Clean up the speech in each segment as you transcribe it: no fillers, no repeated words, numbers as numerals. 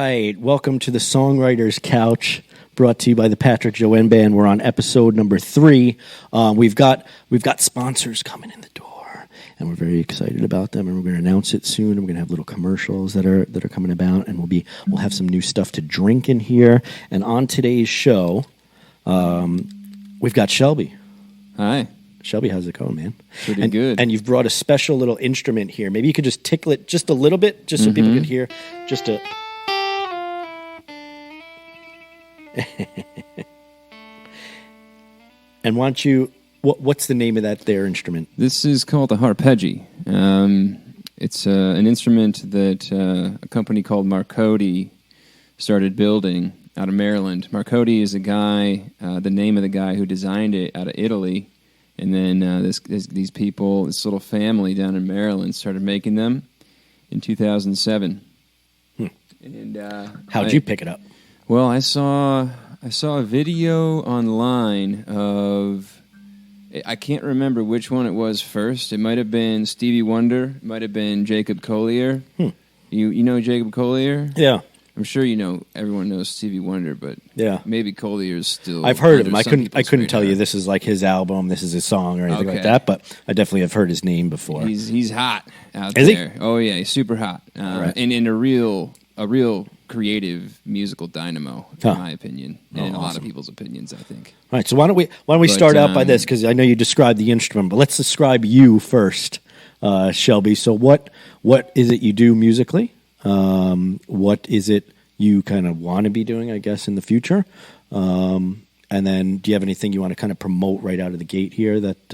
right, welcome to the Songwriters Couch, brought to you by the Patrick Joanne Band. We're on episode number 3. We've got sponsors coming in the door, and we're very excited about them. And we're going to announce it soon. And we're going to have little commercials that are coming about, and we'll have some new stuff to drink in here. And on today's show, we've got Shelby. Hi. Shelby, how's it going, man? Pretty good. And you've brought a special little instrument here. Maybe you could just tickle it just a little bit, just so people can hear. Just a. And why don't you? What's the name of that there instrument? This is called a harpeji. It's an instrument that a company called Marcoti started building out of Maryland. Marcoti is a guy, the name of the guy who designed it out of Italy. And then these people, this little family down in Maryland, started making them in 2007. And how'd you pick it up? Well, I saw a video online of, I can't remember which one it was first. It might have been Stevie Wonder. It might have been Jacob Collier. You know Jacob Collier? Yeah. I'm sure everyone knows Stevie Wonder, but maybe Collier's still. I've heard of him. I couldn't tell you this is like his album, this is his song or anything like that, but I definitely have heard his name before. He's hot out is there. He? Oh yeah, he's super hot, and in a real creative musical dynamo, in my opinion, and a lot of people's opinions, I think. All right, so why don't we start out by this, because I know you described the instrument, but let's describe you first, Shelby. So what is it you do musically? What is it you kind of want to be doing, I guess, in the future? And then do you have anything you want to kind of promote right out of the gate here that,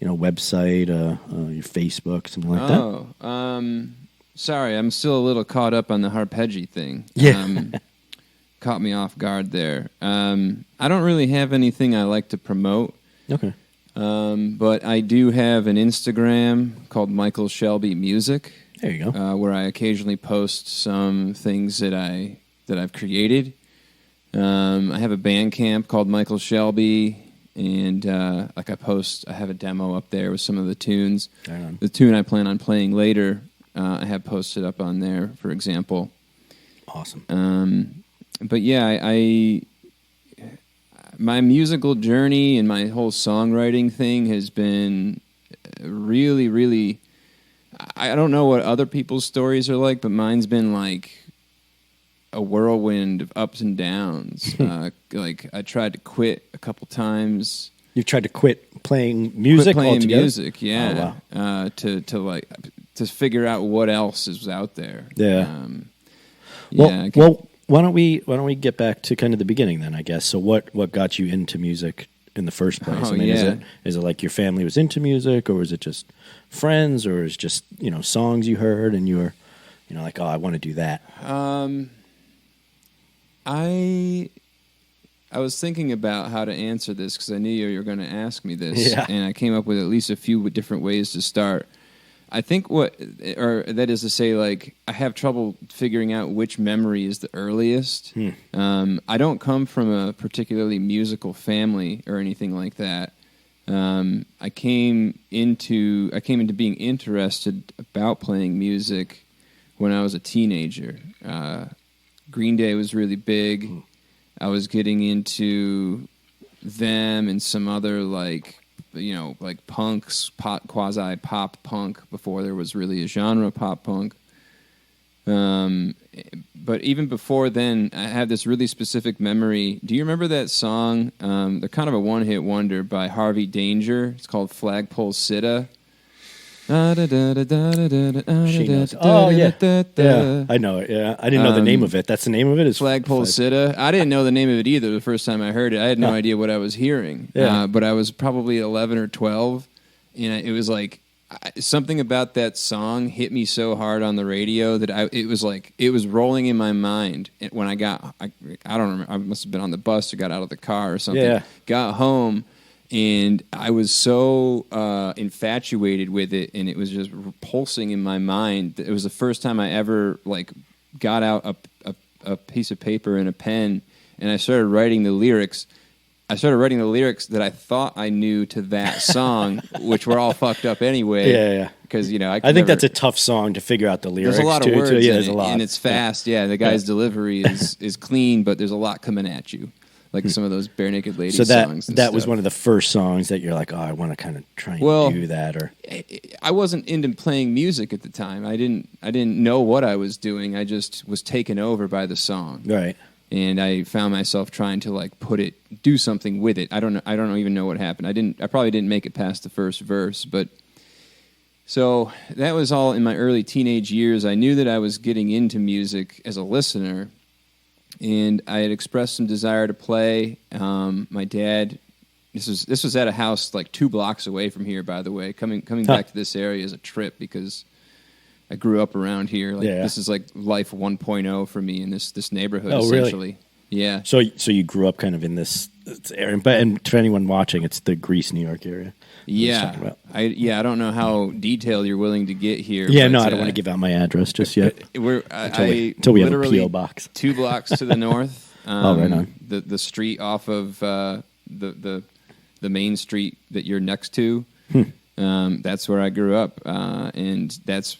website, your Facebook, something like that? Sorry, I'm still a little caught up on the harpeji thing. Yeah. Caught me off guard there. I don't really have anything I like to promote. Okay. But I do have an Instagram called Michael Shelby Music. There you go. Where I occasionally post some things that I've created. I have a Bandcamp called Michael Shelby, and I have a demo up there with some of the tunes. The tune I plan on playing later, I have posted up on there, for example. Awesome. But yeah, my musical journey and my whole songwriting thing has been really, really. I don't know what other people's stories are like, but mine's been like a whirlwind of ups and downs. Like I tried to quit a couple times. You've tried to quit playing music altogether? Music, yeah. Oh, wow. To figure out what else is out there. Yeah. Well, why don't we get back to kind of the beginning then, I guess. So what got you into music in the first place? Is it like your family was into music, or was it just friends, or is it just songs you heard and you were like, oh, I want to do that? I was thinking about how to answer this because I knew you were going to ask me this, and I came up with at least a few different ways to start. I think that is to say, like, I have trouble figuring out which memory is the earliest. I don't come from a particularly musical family or anything like that. I came into being interested about playing music when I was a teenager. Green Day was really big. I was getting into them and some other like punks, quasi pop punk before there was really a genre pop punk. But even before then, I had this really specific memory. Do you remember that song? They're kind of a one-hit wonder by Harvey Danger. It's called Flagpole Sitta. She knows. Oh, yeah. Yeah, I know it. Yeah, I didn't know the name of it. That's the name of it? Is Flagpole Sitta. I didn't know the name of it either the first time I heard it. I had no idea what I was hearing. Yeah. But I was probably 11 or 12, and it was like something about that song hit me so hard on the radio that it was rolling in my mind. When I don't remember, I must have been on the bus or got out of the car or something. Yeah. Got home. And I was so infatuated with it, and it was just pulsing in my mind. It was the first time I ever got out a piece of paper and a pen, and I started writing the lyrics. I started writing the lyrics that I thought I knew to that song, which were all fucked up anyway. Yeah. because I think that's a tough song to figure out the lyrics. There's a lot of words yeah, in there's it, a lot. and it's fast. Yeah, the guy's delivery is clean, but there's a lot coming at you, like some of those Bare Naked Ladies songs. So that was one of the first songs that you're like, oh, I want to kind of try and do that. Or I wasn't into playing music at the time. I didn't know what I was doing. I just was taken over by the song. Right. And I found myself trying to do something with it. I don't even know what happened. I probably didn't make it past the first verse, but so that was all in my early teenage years. I knew that I was getting into music as a listener, and I had expressed some desire to play. My dad, this was at a house like 2 blocks away from here, by the way. Coming back to this area is a trip because I grew up around here. This is like life 1.0 for me in this neighborhood. Essentially. Really? Yeah. So you grew up kind of in this area, and to anyone watching, it's the Greece, New York area. Yeah. I don't know how detailed you're willing to get here. Yeah, no, I don't want to give out my address just yet. Until we have a P.O. box. 2 blocks to the north. Right on. The street off of the main street that you're next to. That's where I grew up, and that's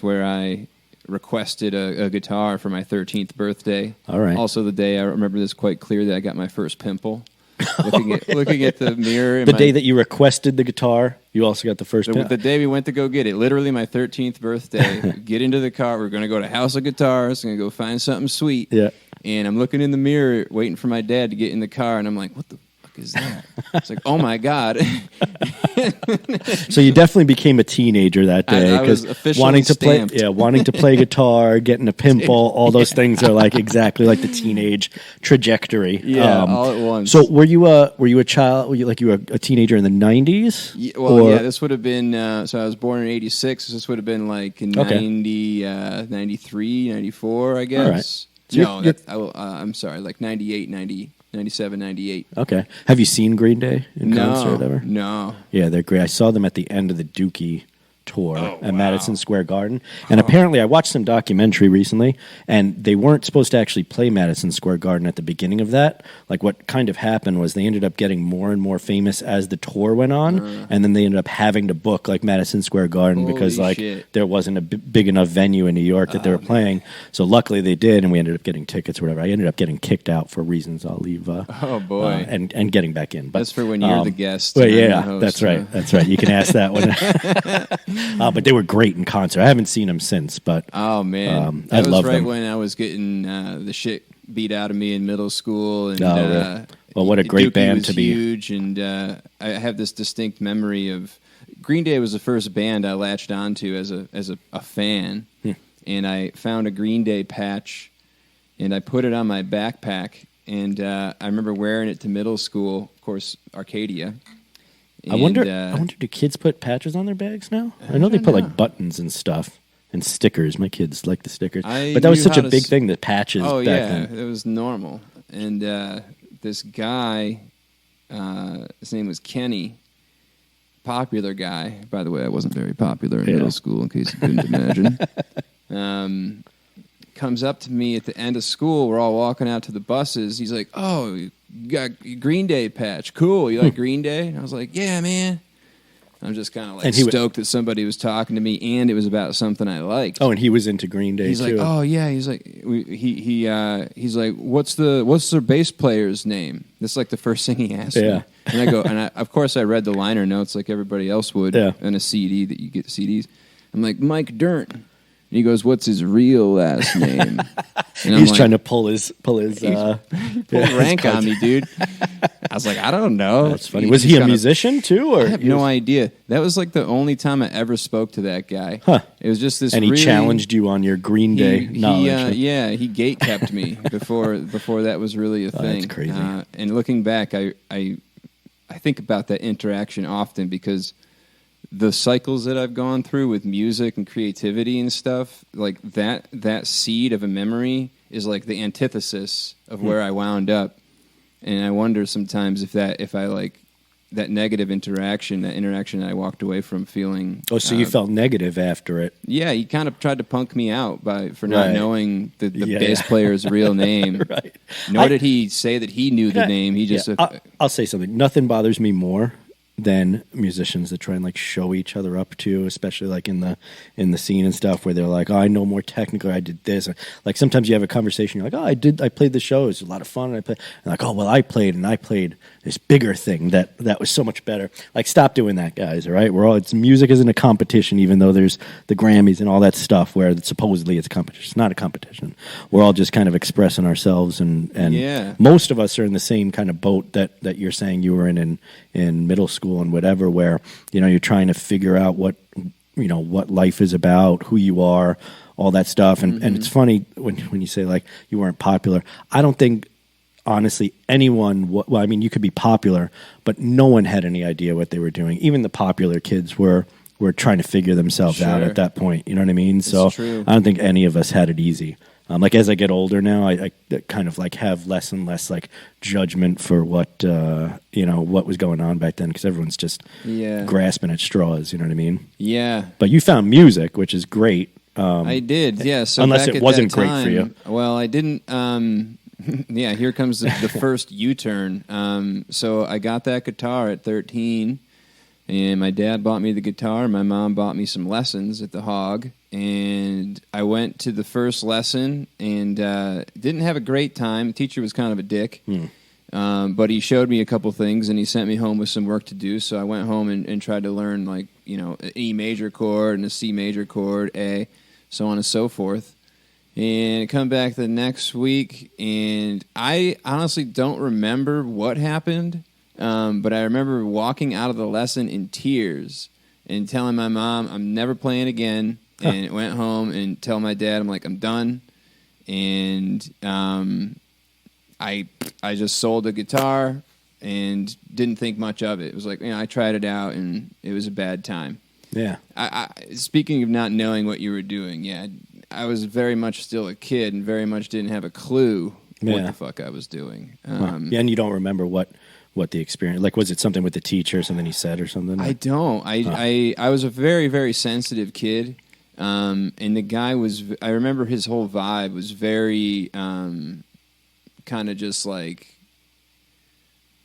where I requested a guitar for my 13th birthday. All right. Also, the day I remember this quite clear that I got my first pimple. Looking at the mirror. The day that you requested the guitar, you also got the first pimple? The day we went to go get it. Literally my 13th birthday. Get into the car. We're going to go to House of Guitars. Going to go find something sweet. Yeah. And I'm looking in the mirror, waiting for my dad to get in the car, and I'm like, what the fuck is that? It's like, oh my God. So you definitely became a teenager that day, because wanting to play guitar, getting a pimple, all those things are like exactly like the teenage trajectory. Yeah, all at once. So were you a child? You were a teenager in the 90s? Yeah, this would have been. So I was born in '86. So this would have been like in 90, 93, 94, I guess. All right. No, I'm sorry, like 98, 90. 97, 98. Okay. Have you seen Green Day in concert ever? No. Yeah, they're great. I saw them at the end of the Dookie tour at Madison Square Garden. And apparently I watched some documentary recently, and they weren't supposed to actually play Madison Square Garden at the beginning of that. Like, what kind of happened was they ended up getting more and more famous as the tour went on, and then they ended up having to book like Madison Square Garden because there wasn't a big enough venue in New York that they were playing. So luckily they did, and we ended up getting tickets or whatever. I ended up getting kicked out for reasons I'll leave. And getting back in. But that's for when you're the guest. Well, yeah, host, that's right. That's right. You can ask that one. But they were great in concert. I haven't seen them since, but oh man, I love right them. When I was getting the shit beat out of me in middle school, and well, what a great Dookie band was to be huge, and I have this distinct memory of Green Day was the first band I latched onto as a fan, and I found a Green Day patch, and I put it on my backpack, and I remember wearing it to middle school, of course, Arcadia. And, I wonder, do kids put patches on their bags now? I know they put like buttons and stuff and stickers. My kids like the stickers. But that was such a big thing, the patches back then. It was normal. And this guy, his name was Kenny, popular guy. By the way, I wasn't very popular in middle school, in case you couldn't imagine. Comes up to me at the end of school. We're all walking out to the buses. He's like, "Oh, you got a Green Day patch. Cool. You like Green Day?" And I was like, "Yeah, man." I'm just kind of like stoked that somebody was talking to me, and it was about something I liked. Oh, and he was into Green Day he's too. Like, "Oh yeah." He's like, he's like, "What's their bass player's name?" That's like the first thing he asked me. And I go, of course I read the liner notes like everybody else would on a CD that you get CDs. I'm like, "Mike Dirnt." And he goes, "What's his real last name?" And he's trying to pull his rank on me, dude. I was like, I don't know. That's funny. Was he a musician too? Or I have no idea. That was like the only time I ever spoke to that guy. Huh. It was just this. And he challenged you on your Green Day knowledge. He gate kept me before that was really a thing. That's crazy. And looking back, I think about that interaction often because the cycles that I've gone through with music and creativity and stuff, like that seed of a memory is like the antithesis of where I wound up. And I wonder sometimes if I like that negative interaction, that interaction I walked away from feeling. Oh, so you felt negative after it? Yeah, he kind of tried to punk me out for not knowing the bass player's real name. Right. Nor did he say that he knew the name. He just. I'll say something. Nothing bothers me more than musicians that try and like show each other up to, especially like in the scene and stuff where they're like, oh, I know more technically, I did this. Like sometimes you have a conversation, you're like, oh, I played the show, it was a lot of fun, and like, oh, well, I played this bigger thing that was so much better. Like, stop doing that, guys. All right, music isn't a competition, even though there's the Grammys and all that stuff where supposedly it's a competition. It's not a competition. We're all just kind of expressing ourselves, and most of us are in the same kind of boat that you're saying you were in middle school and whatever, where you're trying to figure out what life is about, who you are, all that stuff. And and it's funny when you say like you weren't popular. I don't think honestly anyone, well, I mean, you could be popular, but no one had any idea what they were doing. Even the popular kids were trying to figure themselves out at that point. You know what I mean? So true. I don't think any of us had it easy. Like as I get older now, I kind of like have less and less like judgment for what what was going on back then, because everyone's just grasping at straws. You know what I mean? Yeah. But you found music, which is great. I did, yeah. So unless back it wasn't great for you. Well, I didn't. Yeah, here comes the first U-turn. So I got that guitar at 13, and my dad bought me the guitar. My mom bought me some lessons at the Hog. And I went to the first lesson and didn't have a great time. The teacher was kind of a dick, but he showed me a couple things and he sent me home with some work to do. So I went home and tried to learn like an E major chord and a C major chord, A, so on and so forth. And I come back the next week, and I honestly don't remember what happened, but I remember walking out of the lesson in tears and telling my mom I'm never playing again. And went home and tell my dad, I'm like, I'm done. And I just sold the guitar and didn't think much of it. It was like, I tried it out and it was a bad time. Yeah. I speaking of not knowing what you were doing, I was very much still a kid and very much didn't have a clue what the fuck I was doing. And you don't remember what the experience, like, was it something with the teacher or something he said or something? I don't. I was a very, very sensitive kid. And the guy I remember his whole vibe was very kind of just like,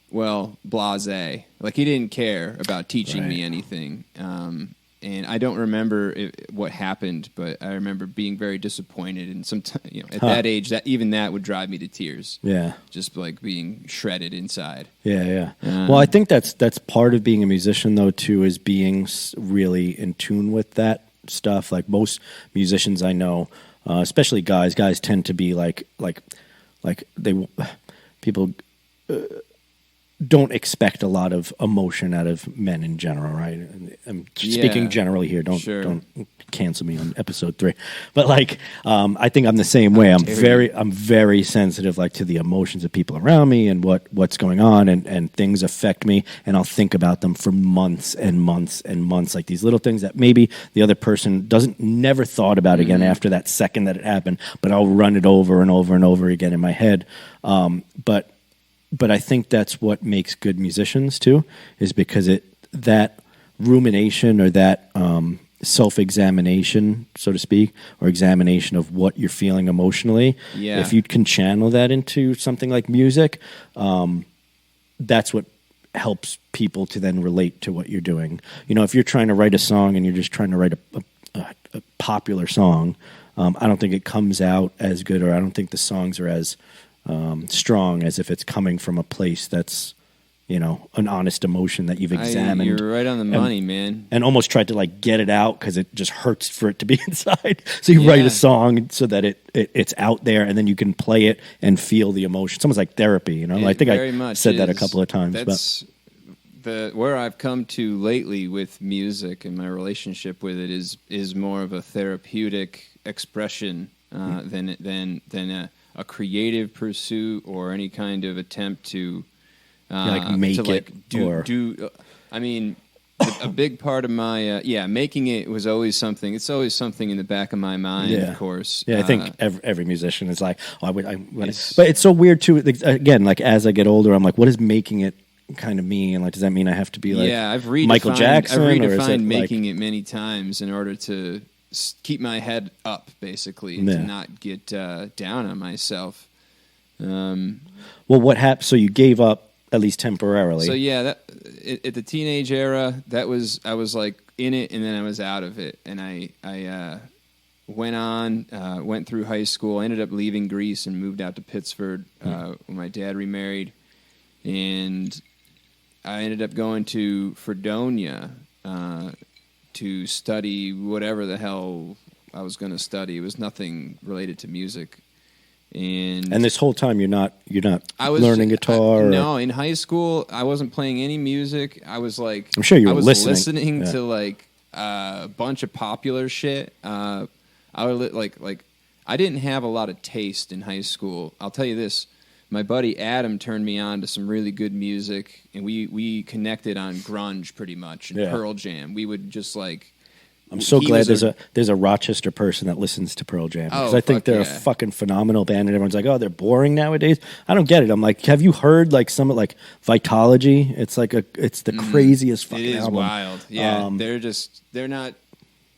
well, blasé. Like he didn't care about teaching me anything. And I don't remember what happened, but I remember being very disappointed. And sometimes, at that age, that would drive me to tears. Yeah, just like being shredded inside. Yeah. Well, I think that's part of being a musician, though, too, is being really in tune with that stuff. Like most musicians I know, especially guys tend to be like people don't expect a lot of emotion out of men in general, right? I'm speaking generally here. Don't cancel me on episode 3. But like, I think I'm the same way. I'm very sensitive, like, to the emotions of people around me and what's going on, and things affect me, and I'll think about them for months and months and months, like these little things that maybe the other person never thought about again after that second that it happened, but I'll run it over and over and over again in my head. But I think that's what makes good musicians too, is because that rumination or that self-examination, so to speak, or examination of what you're feeling emotionally, if you can channel that into something like music, that's what helps people to then relate to what you're doing. If you're trying to write a song and you're just trying to write a popular song, I don't think it comes out as good, or I don't think the songs are as strong as if it's coming from a place that's, an honest emotion that you've examined. You're right on the money, man. And almost tried to like get it out because it just hurts for it to be inside. So you write a song so that it's out there, and then you can play it and feel the emotion. It's almost like therapy, I think I said that a couple of times. That's where I've come to lately with music, and my relationship with it is more of a therapeutic expression than a creative pursuit or any kind of attempt to make to it do. I mean, a big part of my making it was always something. It's always something in the back of my mind, of course. Yeah, I think every musician is like, but it's so weird too. Again, like as I get older, I'm like, what does making it kind of mean? Like, does that mean I have to be like I've Michael Jackson? I've redefined making it many times in order to keep my head up, basically, and to not get down on myself. Well, what happened? So you gave up at least temporarily. So yeah, at the teenage era, I was like in it, and then I was out of it, and I went through high school. I ended up leaving Greece and moved out to Pittsburgh when my dad remarried, and I ended up going to Fredonia to study whatever the hell I was going to study. It was nothing related to music. And this whole time you're not learning guitar? No, in high school I wasn't playing any music. I was like, I'm sure you were listening to like a bunch of popular shit. I would like I didn't have a lot of taste in high school. I'll tell you this. My buddy Adam turned me on to some really good music, and we connected on grunge pretty much and Pearl Jam. We would just like. I'm so glad there's a Rochester person that listens to Pearl Jam, because I think they're a fucking phenomenal band, and everyone's like, oh, they're boring nowadays. I don't get it. I'm like, have you heard like some like Vitology? It's like it's the craziest fucking album. It is wild. Yeah, they're not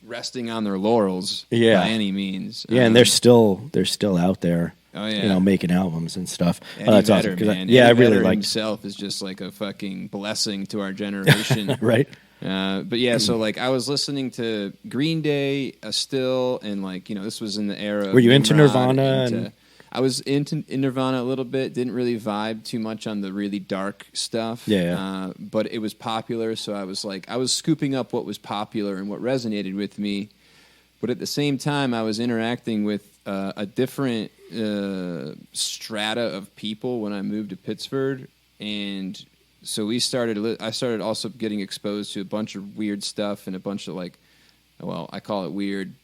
resting on their laurels by any means. Yeah, and they're still out there. Oh yeah, making albums and stuff. Eddie Vedder, awesome. Man. I really like himself is just like a fucking blessing to our generation, right? But yeah, so like I was listening to Green Day still, and like this was in the era. Were you into Nirvana? I was into Nirvana a little bit. Didn't really vibe too much on the really dark stuff. Yeah. But it was popular, so I was scooping up what was popular and what resonated with me. But at the same time, I was interacting with a different strata of people when I moved to Pittsburgh, and so I started also getting exposed to a bunch of weird stuff and a bunch of I call it weird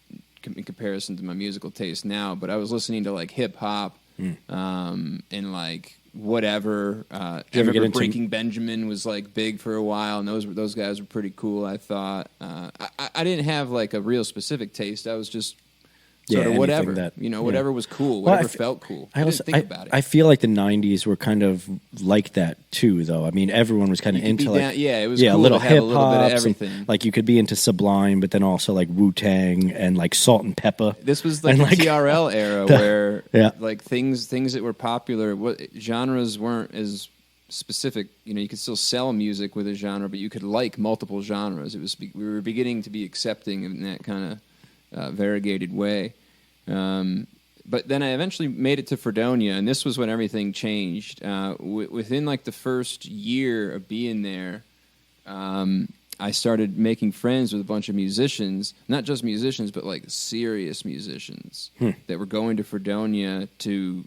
in comparison to my musical taste now, but I was listening to like hip hop and like whatever. I remember Breaking Benjamin was like big for a while, and those guys were pretty cool. I thought I didn't have like a real specific taste. I was just sort of whatever, whatever was cool, whatever felt cool. I didn't think about it. I feel like the '90s were kind of like that too, though. I mean, everyone was kind of into it was cool a little to have hip a little bit of everything. Like you could be into Sublime, but then also like Wu-Tang and like Salt and Pepper. This was like the TRL era where like things that were popular, what genres weren't as specific. You could still sell music with a genre, but you could like multiple genres. We were beginning to be accepting in that kind of variegated way. But then I eventually made it to Fredonia, and this was when everything changed. Within like the first year of being there, I started making friends with a bunch of musicians, not just musicians, but like serious musicians that were going to Fredonia to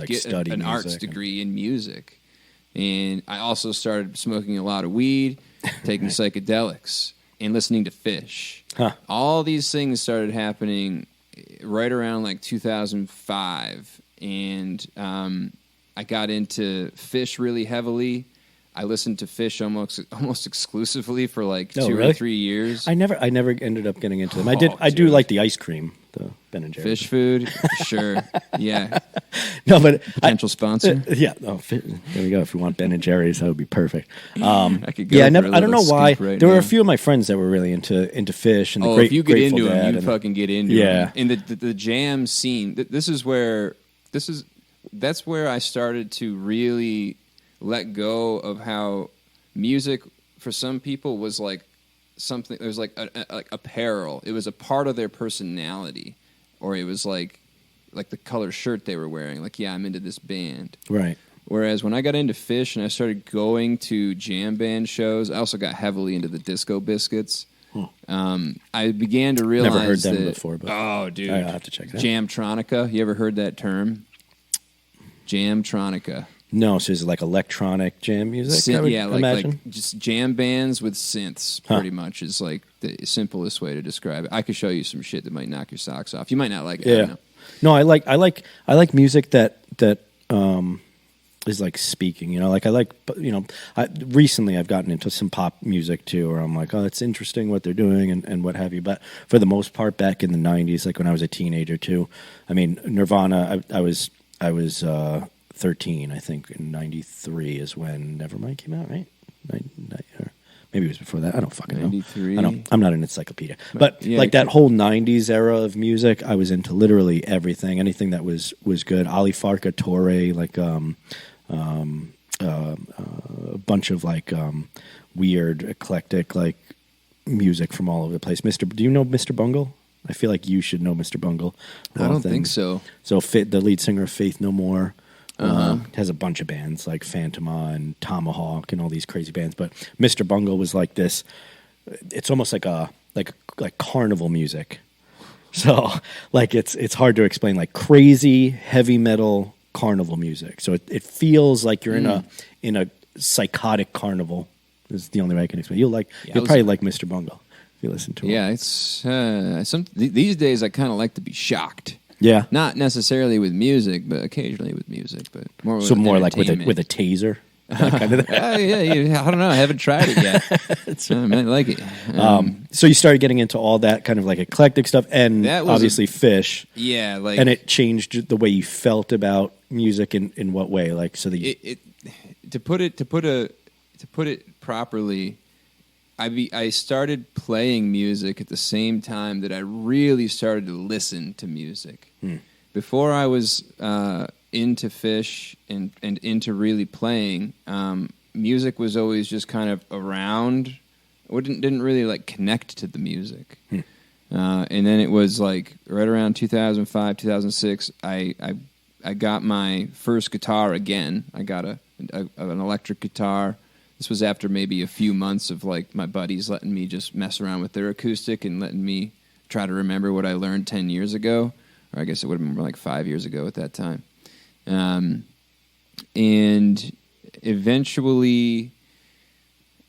get an arts degree in music. And I also started smoking a lot of weed, taking psychedelics, and listening to Fish. All these things started happening right around like 2005, and I got into Fish really heavily. I listened to Fish almost exclusively for like 2 or 3 years. I never ended up getting into them. I do like the ice cream, the Ben and Jerry's. Fish food, sure, yeah. No, but potential sponsor. Yeah, there we go. If you want Ben and Jerry's, that would be perfect. I could go. I don't know why. There were a few of my friends that were really into Fish and if you get into them, you fucking get into them. And the jam scene. That's where I started to really let go of how music for some people was like something. It was like apparel. It was a part of their personality, or it was like the color shirt they were wearing. Like, yeah, I'm into this band. Right. Whereas when I got into Fish and I started going to jam band shows, I also got heavily into the Disco Biscuits. I began to realize never heard them before, but oh, dude, I have to check it out. Jamtronica. You ever heard that term? Jamtronica. No, so is it like electronic jam music? Like just jam bands with synths. Pretty much is like the simplest way to describe it. I could show you some shit that might knock your socks off. You might not like it. Yeah. I don't know. No, I like music that is like speaking. Recently I've gotten into some pop music too, where I'm like, oh, it's interesting what they're doing and what have you. But for the most part, back in the '90s, like when I was a teenager too, I mean, Nirvana. I was 13, I think. In '93 is when Nevermind came out, right? Or maybe it was before that. I don't fucking know. 93. I'm not an encyclopedia. But that whole '90s era of music, I was into literally everything. Anything that was good. Ali Farka, Torre, like a bunch of like weird, eclectic like music from all over the place. Do you know Mr. Bungle? I feel like you should know Mr. Bungle. I don't think so. So the lead singer of Faith No More has a bunch of bands like Phantoma and Tomahawk and all these crazy bands. But Mr. Bungle was like this. It's almost like carnival music. So like it's hard to explain, like crazy heavy metal carnival music. So it feels like you're in a psychotic carnival. Is the only way I can explain. You'll probably like Mr. Bungle. You listen to it. Yeah, it's these days I kind of like to be shocked. Yeah, not necessarily with music, but occasionally with music. But more like with a taser, that kind of thing. I don't know. I haven't tried it yet. I might like it. So you started getting into all that kind of like eclectic stuff, and obviously Fish. Yeah, like, and it changed the way you felt about music. In what way? Like, so to put it properly. I started playing music at the same time that I really started to listen to music. Before I was into Fish and into really playing, music was always just kind of around. I didn't really like connect to the music. And then it was like right around 2005, 2006, I got my first guitar again. I got an electric guitar. This was after maybe a few months of like my buddies letting me just mess around with their acoustic and letting me try to remember what I learned 10 years ago. Or I guess it would have been more like 5 years ago at that time. And eventually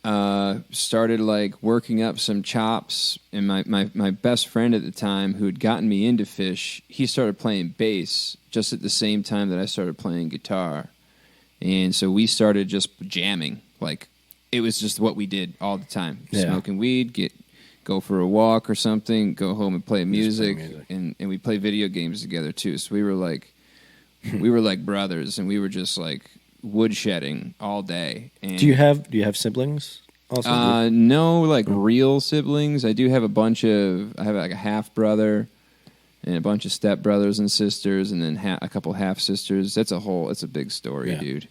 started like working up some chops. And my best friend at the time who had gotten me into Fish, he started playing bass just at the same time that I started playing guitar. And so we started just jamming. Like, it was just what we did all the time. Smoking weed, go for a walk or something, go home and play music. And we play video games together too. So we were like brothers, and we were just like woodshedding all day. And do you have siblings also? No, like real siblings. I do have I have like a half brother and a bunch of step brothers and sisters, and then a couple half sisters. It's a big story, dude.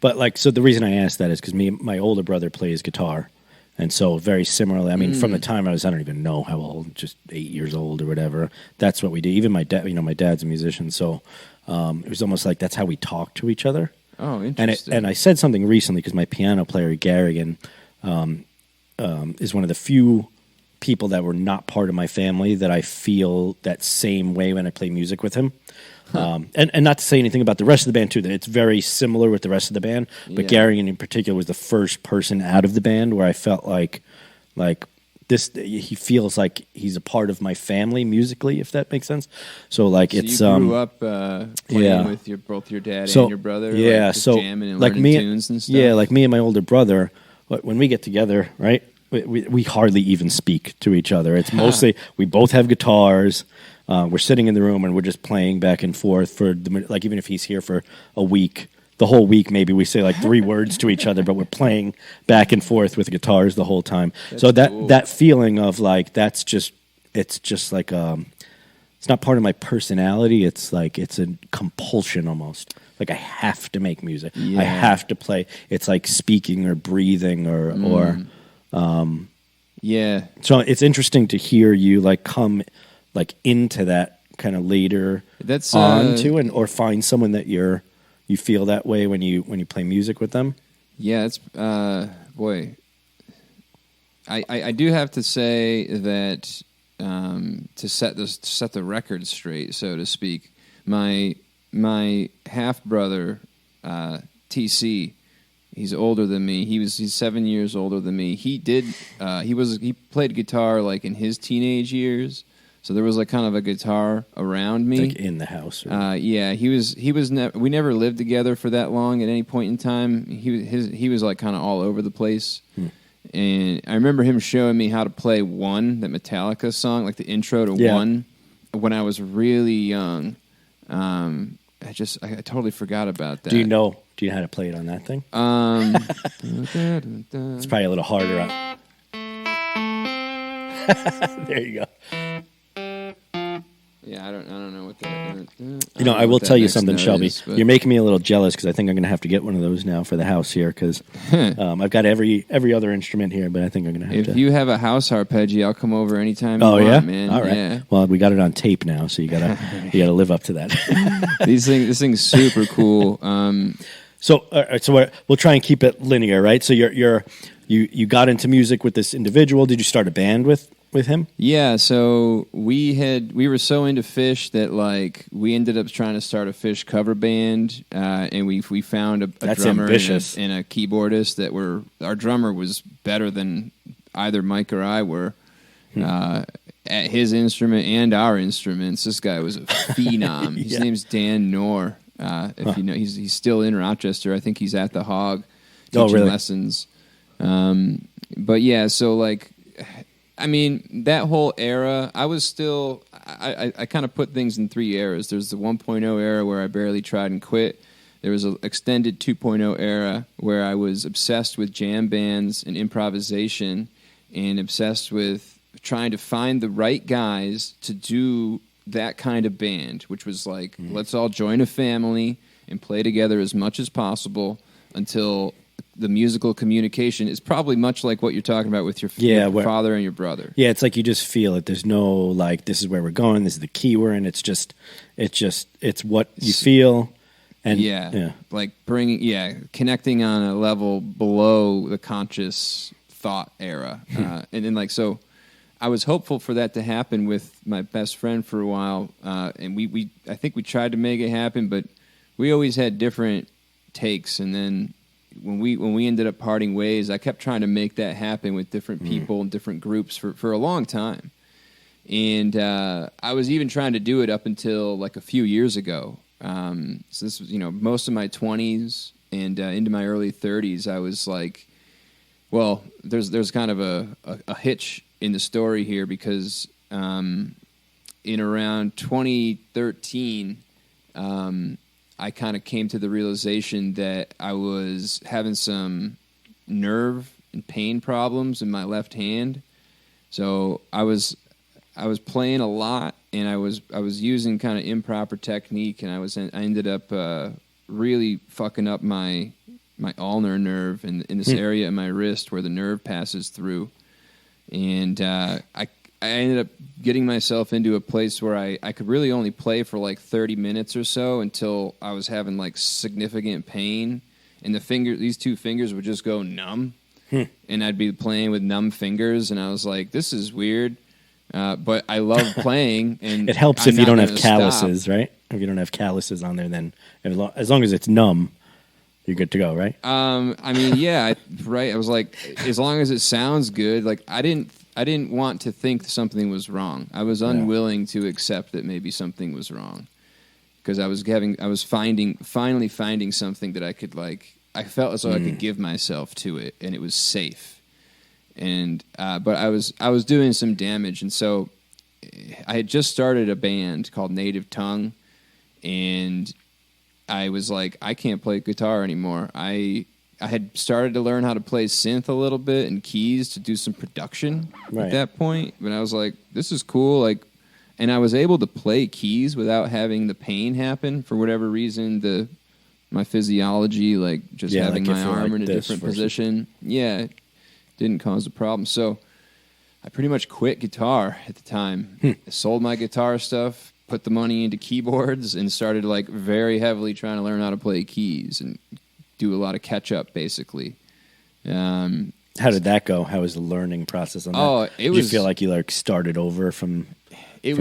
But like, so the reason I asked that is because my older brother plays guitar, and so very similarly. I mean, from the time I don't even know how old, just 8 years old or whatever. That's what we did. Even my dad, my dad's a musician, so it was almost like that's how we talked to each other. Oh, interesting. And I said something recently because my piano player Garrigan is one of the few people that were not part of my family that I feel that same way when I play music with him. And not to say anything about the rest of the band too, that it's very similar with the rest of the band, but Garrigan in particular was the first person out of the band where I felt like this, he feels like he's a part of my family musically, if that makes sense. So like, it's you grew up playing with both your dad and your brother, so jamming and like learning tunes and stuff. Yeah, like me and my older brother, when we get together, right, we hardly even speak to each other. It's mostly we both have guitars. We're sitting in the room and we're just playing back and forth for like, even if he's here for a week, the whole week, maybe we say like 3 words to each other, but we're playing back and forth with guitars the whole time. That's cool. That feeling of like, it's just like, it's not part of my personality. It's like, it's a compulsion almost. Like I have to make music. Yeah. I have to play. It's like speaking or breathing or So it's interesting to hear you like come like into that kind of later or find someone that you feel that way when you play music with them. Yeah, it's boy. I do have to say that to set the record straight, so to speak, my half brother TC, he's older than me. He's 7 years older than me. He played guitar like in his teenage years. So there was like kind of a guitar around me, like in the house. Yeah, he was. We never lived together for that long. At any point in time, he was like kind of all over the place. And I remember him showing me how to play One, that Metallica song, like the intro to One, when I was really young. I totally forgot about that. Do you know how to play it on that thing? It's probably a little harder. There you go. Yeah, I don't know what that. I will tell you something, Shelby. You're making me a little jealous because I think I'm going to have to get one of those now for the house here because I've got every other instrument here, but I think I'm going to have to. If you have a house harpeji, I'll come over anytime you want, man. All right. Yeah. Well, we got it on tape now, so you gotta live up to that. This thing's super cool. So we'll try and keep it linear, right? So you got into music with this individual. Did you start a band with him? Yeah, so we were so into Fish that like we ended up trying to start a Fish cover band, and we found a drummer and a keyboardist that our drummer was better than either Mike or I were at his instrument and our instruments. This guy was a phenom. His name's Dan Knorr. If you know, he's still in Rochester. I think he's at the Hog teaching lessons. But yeah, so like. I mean, that whole era, I was still, I kind of put things in 3 eras. There's the 1.0 era where I barely tried and quit. There was an extended 2.0 era where I was obsessed with jam bands and improvisation and obsessed with trying to find the right guys to do that kind of band, which was like, let's all join a family and play together as much as possible until the musical communication is probably much like what you're talking about with your father and your brother. Yeah, it's like you just feel it. There's no like, this is where we're going. This is the key we're in. It's what you feel. And like connecting on a level below the conscious thought era. And then like, so I was hopeful for that to happen with my best friend for a while. And I think we tried to make it happen, but we always had different takes. And then when we ended up parting ways, I kept trying to make that happen with different people and different groups for a long time. And I was even trying to do it up until like a few years ago. So this was, most of my 20s and into my early 30s, I was like, well, there's kind of a hitch in the story here because in around 2013, I kind of came to the realization that I was having some nerve and pain problems in my left hand. So I was playing a lot, and I was using kind of improper technique, and I ended up really fucking up my ulnar nerve in this area in my wrist where the nerve passes through, and I ended up getting myself into a place where I could really only play for like 30 minutes or so until I was having like significant pain, and these 2 fingers would just go numb, and I'd be playing with numb fingers, and I was like, this is weird, but I love playing. And it helps if you don't have calluses, right? If you don't have calluses on there, then as long as it's numb, you're good to go, right? I mean, yeah, right. I was like, as long as it sounds good, like I didn't want to think something was wrong. I was unwilling to accept that maybe something was wrong because I was finally finding something that I could like. I felt as though I could give myself to it, and it was safe. And but I was doing some damage, and so I had just started a band called Native Tongue, and I was like, I can't play guitar anymore. I had started to learn how to play synth a little bit and keys to do some production at that point. But I was like, this is cool. Like, and I was able to play keys without having the pain happen for whatever reason. My physiology, like just having my arm in a different position, didn't cause a problem. So I pretty much quit guitar at the time. I sold my guitar stuff, put the money into keyboards, and started like very heavily trying to learn how to play keys and do a lot of catch up, basically. How did that go? How was the learning process on that? Did you feel like you like started over from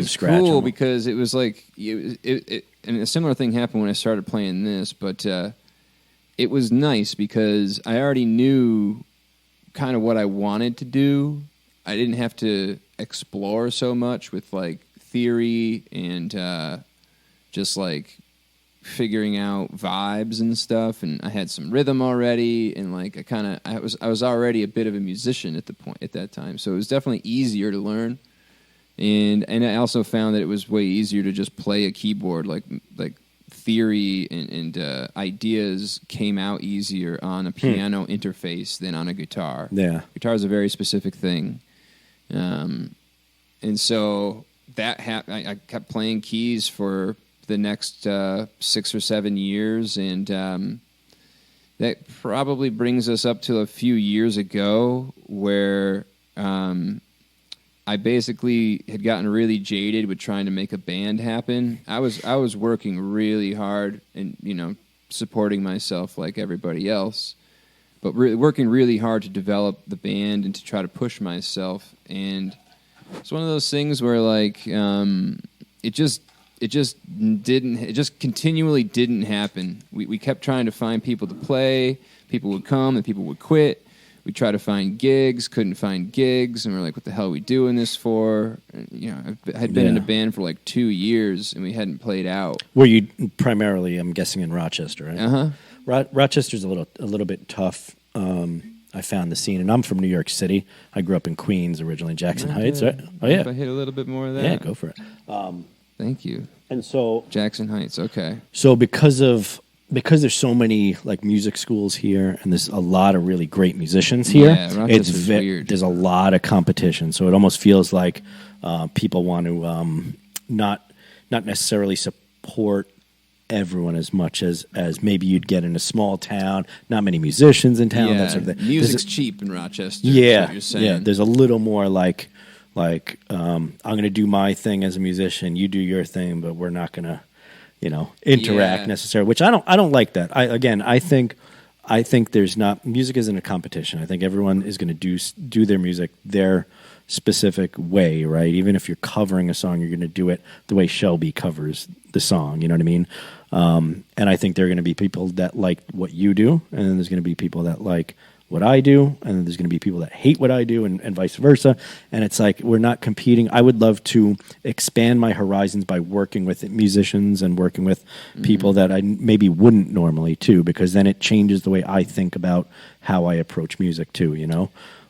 scratch? Cool because it was like and a similar thing happened when I started playing this, but it was nice because I already knew kind of what I wanted to do. I didn't have to explore so much with like theory and just like figuring out vibes and stuff, and I had some rhythm already, and like I was already a bit of a musician at that time, so it was definitely easier to learn, and I also found that it was way easier to just play a keyboard, like theory and ideas came out easier on a piano interface than on a guitar. Guitar is a very specific thing, and so I kept playing keys for the next 6 or 7 years, and that probably brings us up to a few years ago where I basically had gotten really jaded with trying to make a band happen. I was working really hard and, supporting myself like everybody else, but working really hard to develop the band and to try to push myself. And it's one of those things where like it just continually didn't happen. We kept trying to find people to play. People would come and people would quit. We tried to find gigs, couldn't find gigs, and we're like, what the hell are we doing this for? And, I had been in a band for like 2 years, and we hadn't played out. Were you primarily, I'm guessing, in Rochester, right? Uh-huh. Rochester's a little bit tough. I found the scene, and I'm from New York City. I grew up in Queens, originally Jackson Heights, right? Oh, yeah. If I hit a little bit more of that. Yeah, go for it. Thank you. And so Jackson Heights, okay. So because there's so many like music schools here, and there's a lot of really great musicians here. Yeah, Rochester's weird. There's a lot of competition, so it almost feels like people want to not necessarily support everyone as much as maybe you'd get in a small town. Not many musicians in town. Yeah, that sort of thing. Music's cheap in Rochester. Yeah, is what you're saying. Yeah. There's a little more like I'm going to do my thing as a musician. You do your thing, but we're not going to interact necessarily, which I don't like that. I think there's not, music isn't a competition. I think everyone is going to do their music their specific way, right? Even if you're covering a song, you're going to do it the way Shelby covers the song, you know what I mean? And I think there are going to be people that like what you do, and then there's going to be people that like what I do, and then there's going to be people that hate what I do, and vice versa. And it's like we're not competing. I would love to expand my horizons by working with musicians and working with people that I maybe wouldn't normally too, because then it changes the way I think about how I approach music too,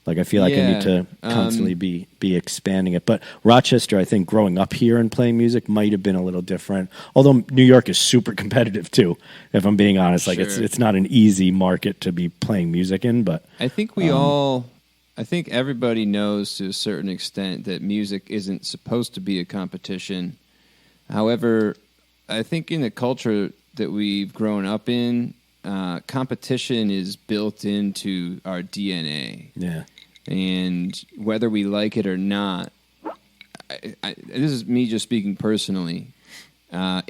Like I feel like I need to constantly be expanding it. But Rochester, I think growing up here and playing music might have been a little different. Although New York is super competitive too, if I'm being honest. Like it's not an easy market to be playing music in. But I think I think everybody knows to a certain extent that music isn't supposed to be a competition. However, I think in the culture that we've grown up in, competition is built into our DNA. Yeah. And whether we like it or not, this is me just speaking personally. To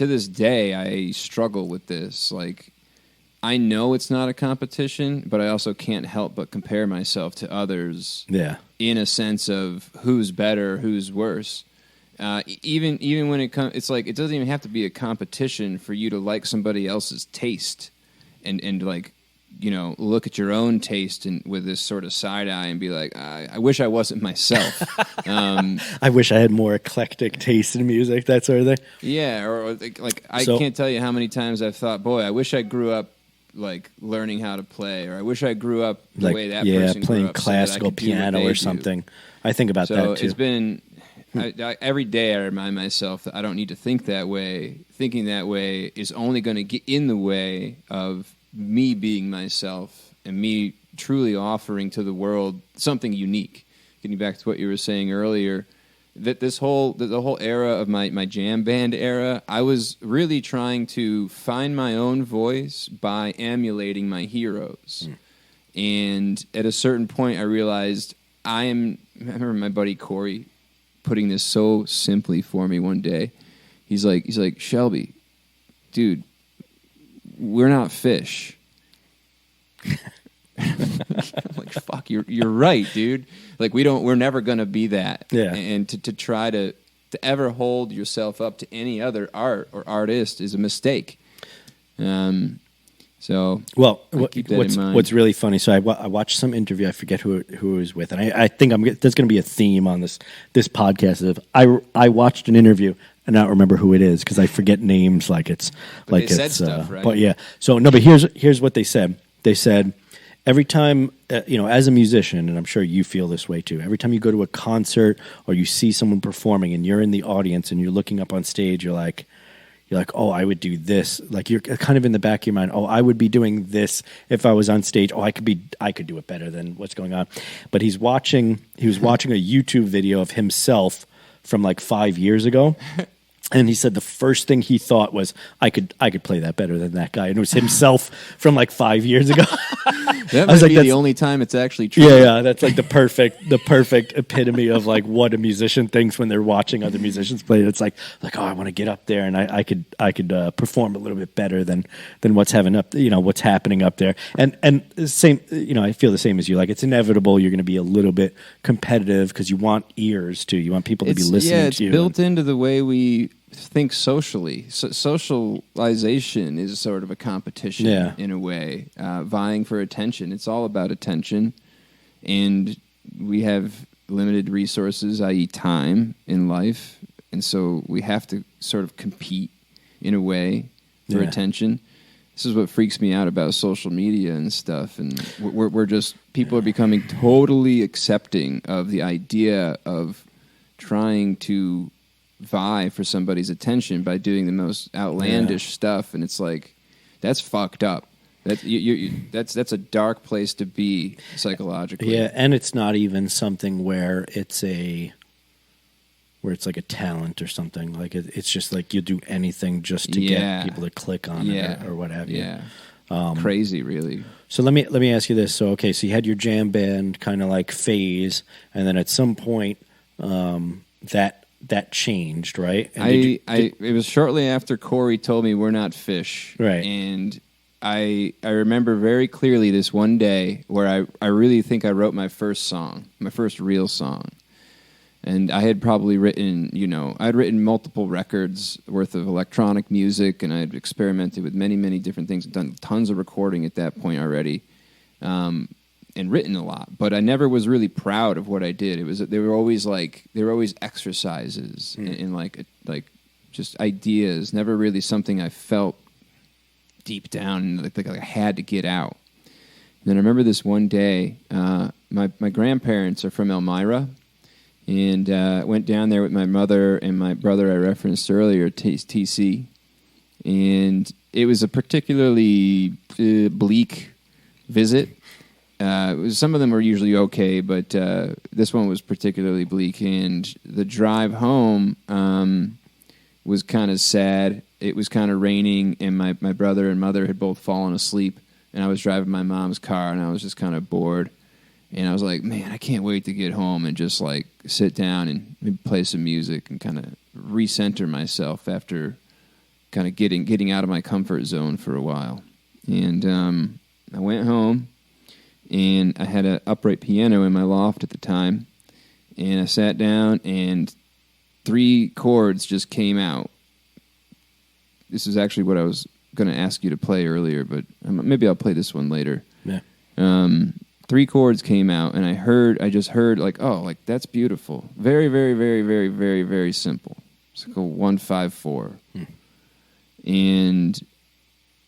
this day, I struggle with this. Like, I know it's not a competition, but I also can't help but compare myself to others. Yeah. In a sense of who's better, who's worse. Even when it comes, it's like it doesn't even have to be a competition for you to like somebody else's taste, and like look at your own taste and with this sort of side eye and be like, I wish I wasn't myself. I wish I had more eclectic taste in music, that sort of thing. Yeah, or like I can't tell you how many times I've thought, boy, I wish I grew up like learning how to play, or I wish I grew up the way that person playing grew up, classical so piano or something. I think about that too. It's been. Every day I remind myself that I don't need to think that way. Thinking that way is only going to get in the way of me being myself and me truly offering to the world something unique. Getting back to what you were saying earlier, that the whole era of my jam band era, I was really trying to find my own voice by emulating my heroes. And at a certain point I realized I remember my buddy Corey putting this so simply for me one day. He's like, Shelby, dude, we're not fish. I'm like, fuck, you're right, dude. Like we're never gonna be that. Yeah. And to try to ever hold yourself up to any other art or artist is a mistake. So well, what's really funny? So I watched some interview. I forget who it was with, and I think there's going to be a theme on this podcast. Of I watched an interview and I don't remember who it is because I forget names. Like it's but like they said stuff, right? But yeah. So no, but here's what they said. They said every time as a musician, and I'm sure you feel this way too. Every time you go to a concert or you see someone performing and you're in the audience and you're looking up on stage, you're like, oh, I would do this. Like you're kind of in the back of your mind, oh, I would be doing this if I was on stage. Oh, I could do it better than what's going on. But he was watching a YouTube video of himself from like 5 years ago. And he said the first thing he thought was, I could play that better than that guy. And it was himself from like 5 years ago. That might be the only time it's actually true. Yeah, that's like the perfect epitome of like what a musician thinks when they're watching other musicians play. It's like oh, I want to get up there and I could perform a little bit better than what's happening up there. And same, I feel the same as you. Like it's inevitable you're going to be a little bit competitive because you want ears too. You want people to be listening to you. It's built into the way we think socially. Socialization is sort of a competition in a way, vying for attention. It's all about attention, and we have limited resources, i.e. time in life, and so we have to sort of compete in a way for attention. This is what freaks me out about social media and stuff, and we're just, people are becoming totally accepting of the idea of trying to vie for somebody's attention by doing the most outlandish stuff, and it's like, that's fucked up. That's a dark place to be psychologically. Yeah, and it's not even something where it's like a talent or something. Like it's just like you do anything just to get people to click on it or what have you. Yeah, crazy, really. So let me ask you this. So so you had your jam band kind of like phase, and then at some point that changed, right? And it was shortly after Corey told me we're not Fish, right? And I remember very clearly this one day where I really think I wrote my first real song. And I had probably written, I'd written multiple records worth of electronic music, and I'd experimented with many, many different things, done tons of recording at that point already, and written a lot. But I never was really proud of what I did. They were always exercises and like just ideas, never really something I felt deep down like I had to get out. And then I remember this one day, my grandparents are from Elmira. And went down there with my mother and my brother I referenced earlier, TC. And it was a particularly bleak visit. Some of them were usually okay, but this one was particularly bleak. And the drive home was kind of sad. It was kind of raining, and my brother and mother had both fallen asleep. And I was driving my mom's car, and I was just kind of bored. And I was like, man, I can't wait to get home and just like sit down and maybe play some music and kind of recenter myself after kind of getting out of my comfort zone for a while. And I went home, and I had an upright piano in my loft at the time. And I sat down, and 3 chords just came out. This is actually what I was going to ask you to play earlier, but maybe I'll play this one later. Yeah. 3 chords came out, and I just heard like, oh, like that's beautiful. Very, very, very, very, very, very simple. It's like a 1-5-4, and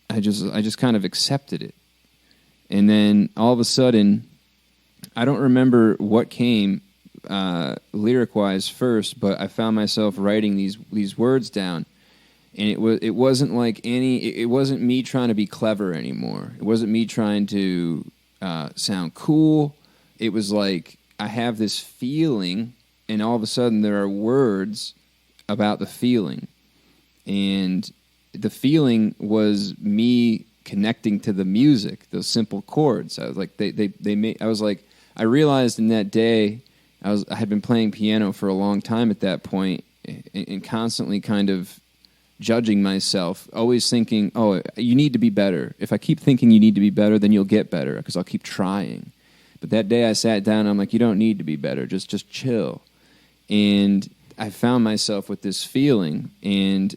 I just kind of accepted it. And then all of a sudden, I don't remember what came lyric-wise first, but I found myself writing these words down, and it wasn't like it wasn't me trying to be clever anymore. It wasn't me trying to sound cool. It was like I have this feeling, and all of a sudden there are words about the feeling, and the feeling was me connecting to the music, those simple chords. I was like, they made. I was like, I realized in that day, I had been playing piano for a long time at that point, and constantly kind of judging myself, always thinking, oh, you need to be better. If I keep thinking you need to be better, then you'll get better because I'll keep trying. But that day I sat down and I'm like, you don't need to be better. Just chill. And I found myself with this feeling and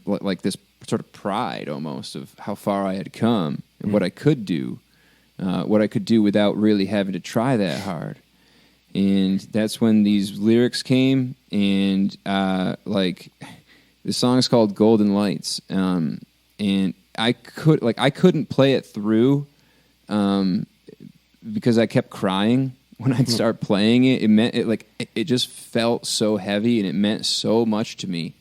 like this sort of pride almost of how far I had come and what I could do without really having to try that hard. And that's when these lyrics came, and the song's called Golden Lights, and I couldn't play it through because I kept crying when I'd start playing it. It meant it just felt so heavy, and it meant so much to me.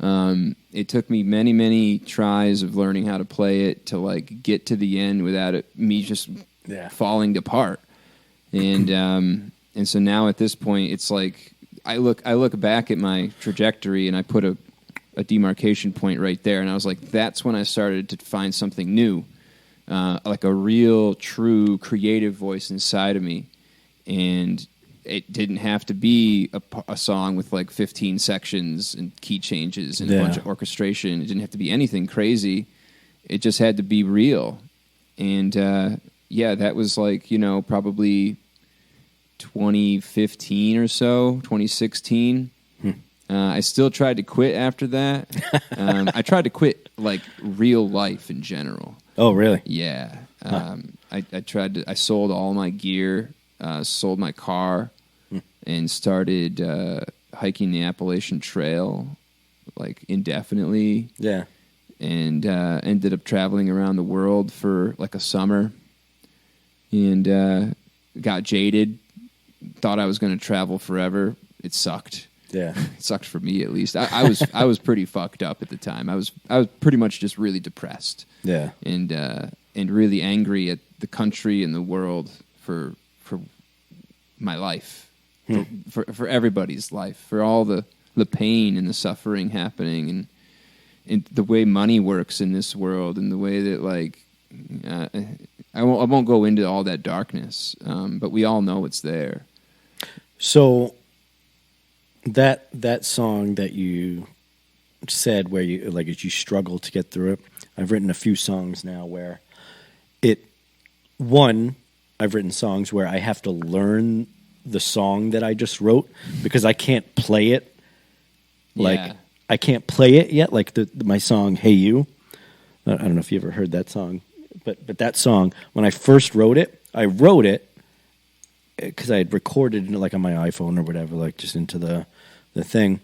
It took me many, many tries of learning how to play it to like get to the end without me just falling apart. And so now at this point, it's like I look back at my trajectory, and I put a demarcation point right there, and I was like, that's when I started to find something new, like a real, true creative voice inside of me. And it didn't have to be a song with like 15 sections and key changes and a bunch of orchestration. It didn't have to be anything crazy. It just had to be real. And that was like, probably 2015 or so, 2016. I still tried to quit after that. I tried to quit like real life in general. Oh, really? Yeah. I sold all my gear, sold my car, and started hiking the Appalachian Trail like indefinitely. Yeah. And ended up traveling around the world for like a summer, and got jaded. Thought I was going to travel forever. It sucked. Yeah, it sucked for me at least. I was pretty fucked up at the time. I was pretty much just really depressed. Yeah, and really angry at the country and the world for my life, for everybody's life, for all the pain and the suffering happening, and the way money works in this world, and the way that like I won't go into all that darkness, but we all know it's there. So that song that you said where you struggle to get through it, I've written a few songs now where I've written songs where I have to learn the song that I just wrote because I can't play it. Like I can't play it yet. Like my song "Hey You." I don't know if you ever heard that song, but that song, when I first wrote it, I wrote it because I had recorded it like on my iPhone or whatever, like just into the thing,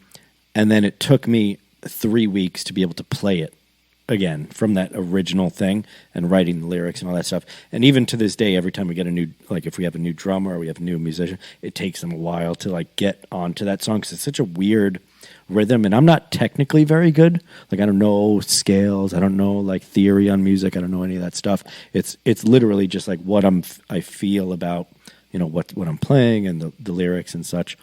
and then it took me 3 weeks to be able to play it again from that original thing and writing the lyrics and all that stuff. And even to this day, every time we get a new, like if we have a new drummer or we have a new musician, it takes them a while to like get onto that song because it's such a weird rhythm. And I'm not technically very good. Like I don't know scales. I don't know like theory on music. I don't know any of that stuff. It's literally just like what I feel about, what I'm playing and the lyrics and such.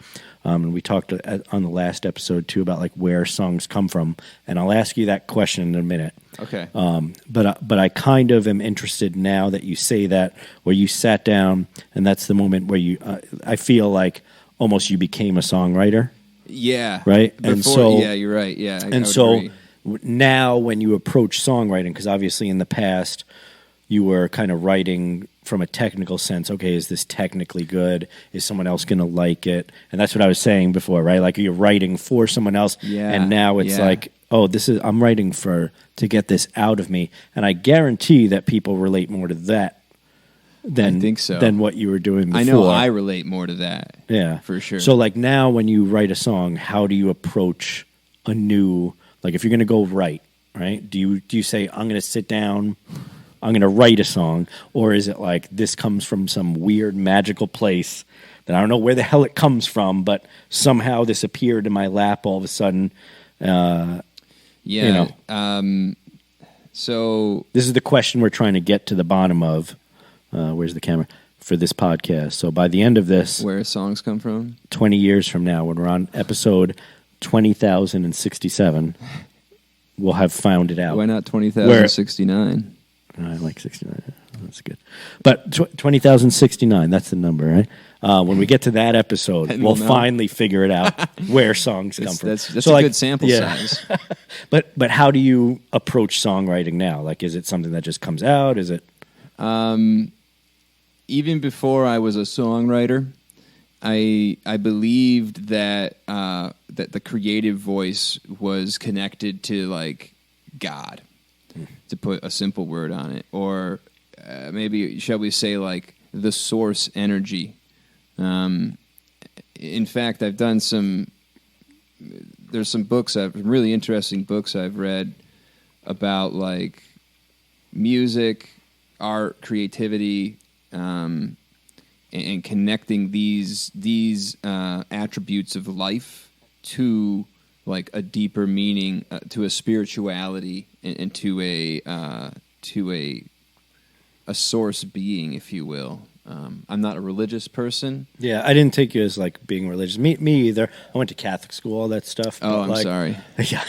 And we talked on the last episode too about like where songs come from, and I'll ask you that question in a minute. Okay. But I kind of am interested now that you say that, where you sat down, and that's the moment where you, I feel like almost you became a songwriter. Yeah. Right. And so you're right. Yeah. I would agree. Now when you approach songwriting, because obviously in the past you were kind of writing from a technical sense. Okay, is this technically good? Is someone else going to like it? And that's what I was saying before, right? Like you're writing for someone else, and now it's like, oh, I'm writing to get this out of me. And I guarantee that people relate more to that than what you were doing before. I know I relate more to that. Yeah, for sure. So like now, when you write a song, how do you approach a new? Like if you're going to go write, right? Do you say I'm going to sit down? I'm going to write a song, or is it like this comes from some weird magical place that I don't know where the hell it comes from, but somehow this appeared in my lap all of a sudden? So this is the question we're trying to get to the bottom of. Where's the camera for this podcast? So by the end of this, where songs come from, 20 years from now, when we're on episode 20,067, we'll have found it out. Why not 20,069? I like 69. That's good. But 20,069, that's the number, right? When we get to that episode, we'll finally figure it out where songs come from. That's so a good sample size. But how do you approach songwriting now? Like, is it something that just comes out? Is it? Even before I was a songwriter, I believed that that the creative voice was connected to like God. To put a simple word on it, or maybe shall we say like the source energy. In fact, I've done there's some books, really interesting books I've read about like music, art, creativity, and connecting these attributes of life to like a deeper meaning, to a spirituality, and to a source being, if you will. I'm not a religious person. Yeah, I didn't take you as like being religious. Me either. I went to Catholic school, all that stuff. Oh, I'm sorry. Yeah,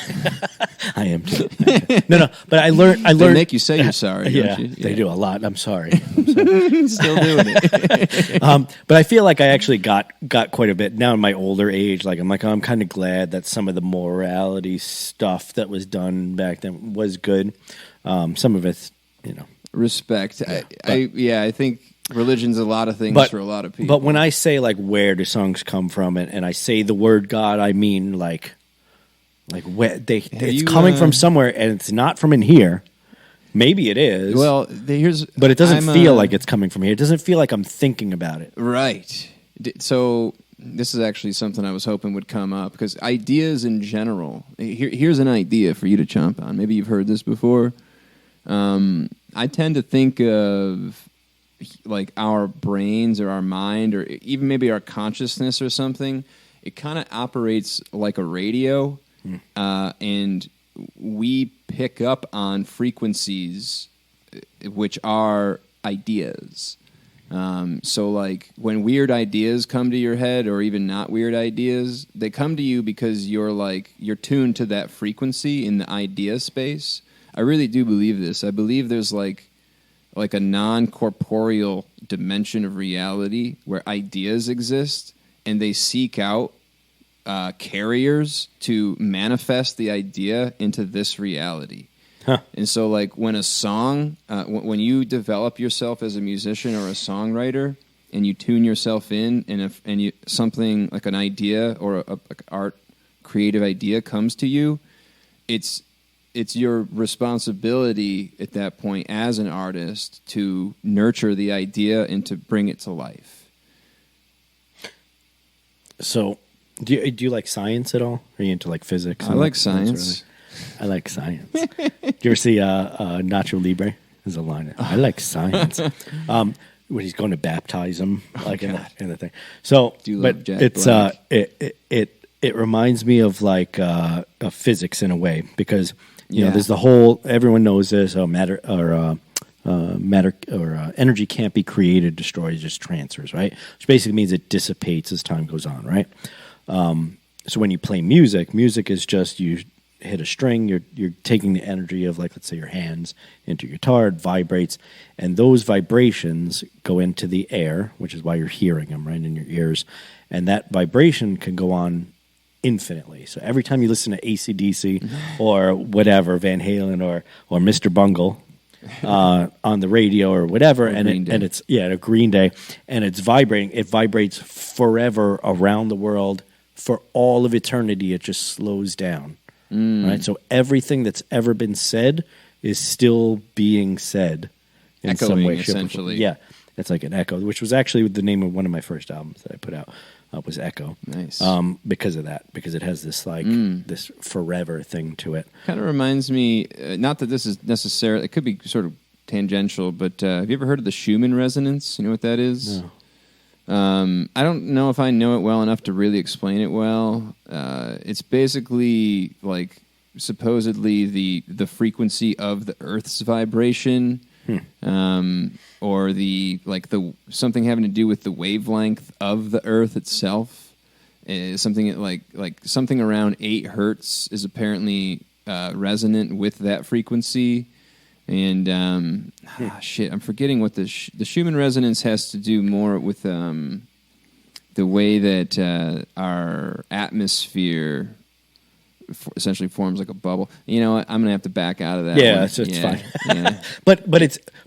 I am too. No, but I learned. They make you say you're sorry. Yeah, don't you? They do a lot. I'm sorry. Still doing it. But I feel like I actually got quite a bit now in my older age. Like I'm kind of glad that some of the morality stuff that was done back then was good. Some of it's, respect. Yeah, I think religion's a lot of things for a lot of people. But when I say like where do songs come from, and I say the word God, I mean like where it's coming from somewhere, and it's not from in here. Maybe it is. Well, but it doesn't feel like it's coming from here. It doesn't feel like I'm thinking about it. Right. So this is actually something I was hoping would come up, because ideas in general. Here's an idea for you to chomp on. Maybe you've heard this before. I tend to think of like our brains or our mind or even maybe our consciousness or something. It kind of operates like a radio, and we pick up on frequencies which are ideas. So like when weird ideas come to your head, or even not weird ideas, they come to you because you're tuned to that frequency in the idea space. I really do believe this. I believe there's like a non-corporeal dimension of reality where ideas exist, and they seek out carriers to manifest the idea into this reality. Huh. And so, like, when a song, when you develop yourself as a musician or a songwriter, and you tune yourself in, and you something like an idea or a art creative idea comes to you, it's your responsibility at that point as an artist to nurture the idea and to bring it to life. So, do you like science at all? Are you into like physics? I like science. I like science. Do you ever see Nacho Libre? There's a line. I like science. When he's going to baptize him, like in the thing. So, but it's it reminds me of like of physics in a way, because you know there's the whole, everyone knows this. Matter or energy can't be created, destroyed, it just transfers, right? Which basically means it dissipates as time goes on, right? So when you play music is just you hit a string, you're taking the energy of, like, let's say your hands into your guitar, it vibrates, and those vibrations go into the air, which is why you're hearing them right in your ears, and that vibration can go on infinitely. So every time you listen to AC/DC or whatever, Van Halen or Mr. Bungle on the radio or whatever, and it's a Green Day, and it's vibrating. It vibrates forever around the world for all of eternity. It just slows down, right? So everything that's ever been said is still being said in echoing, some way, essentially. Yeah, it's like an echo, which was actually the name of one of my first albums that I put out. Was Echo. Nice. Because of that, because it has this like this forever thing to it. Kind of reminds me, not that this is necessarily, it could be sort of tangential, but have you ever heard of the Schumann resonance? You know what that is? No. I don't know if I know it well enough to really explain it well. It's basically like supposedly the frequency of the Earth's vibration. Or something having to do with the wavelength of the Earth itself. Something like something around 8 hertz is apparently resonant with that frequency. And I'm forgetting what the Schumann resonance has to do more with the way that our atmosphere essentially forms like a bubble. You know what? I'm gonna have to back out of that. Yeah, one. it's fine. Yeah.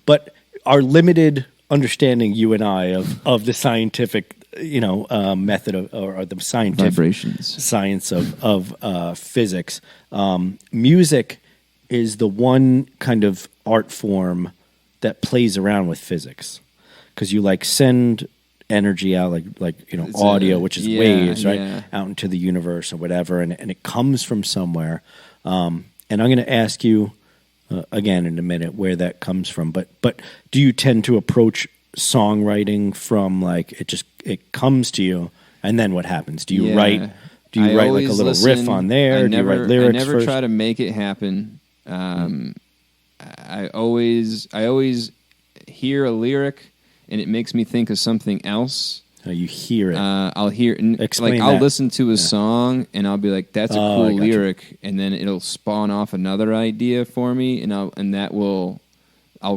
but our limited understanding, you and I, of the scientific, method or the scientific vibrations, science of physics. Music is the one kind of art form that plays around with physics, because you like send energy out, like it's audio, which is waves, right, out into the universe or whatever, and it comes from somewhere. And I'm going to ask you again in a minute where that comes from. But do you tend to approach songwriting from like it comes to you, and then what happens? Do you write? Do you write like a little riff on there? Do you write lyrics? I never first? try to make it happen. I always hear a lyric. and it makes me think of something else. You hear it. I'll hear Explain like that. I'll listen to a song and I'll be like, "That's a cool lyric," and then it'll spawn off another idea for me, and I'll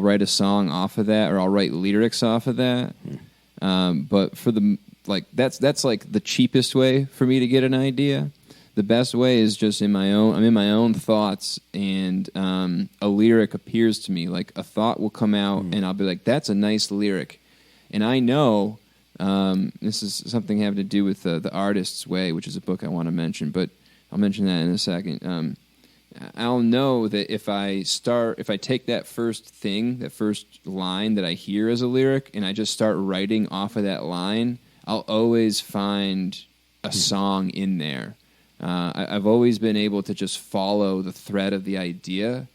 write a song off of that, or I'll write lyrics off of that. But for that's like the cheapest way for me to get an idea. The best way is just I'm in my own thoughts, and a lyric appears to me. Like a thought will come out, and I'll be like, "That's a nice lyric," and I know. This is something having to do with The Artist's Way, which is a book I want to mention, but I'll mention that in a second. I'll know that if I take that first line that I hear as a lyric, and I just start writing off of that line, I'll always find a song in there. I've always been able to just follow the thread of the idea.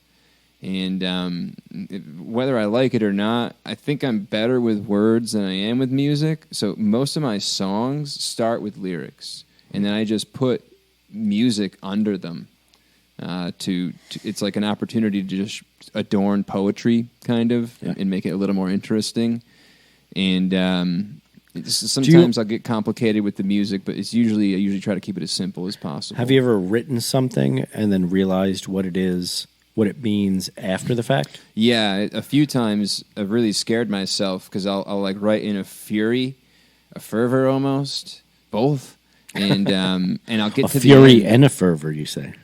And whether I like it or not, I think I'm better with words than I am with music. So most of my songs start with lyrics, and then I just put music under them. It's like an opportunity to just adorn poetry, kind of, and make it a little more interesting. And sometimes I'll get complicated with the music, but I usually try to keep it as simple as possible. Have you ever written something and then realized what it means after the fact? Yeah, a few times I've really scared myself because I'll like write in a fury, a fervor almost, both, and I'll get to fury the end. And a fervor. You say,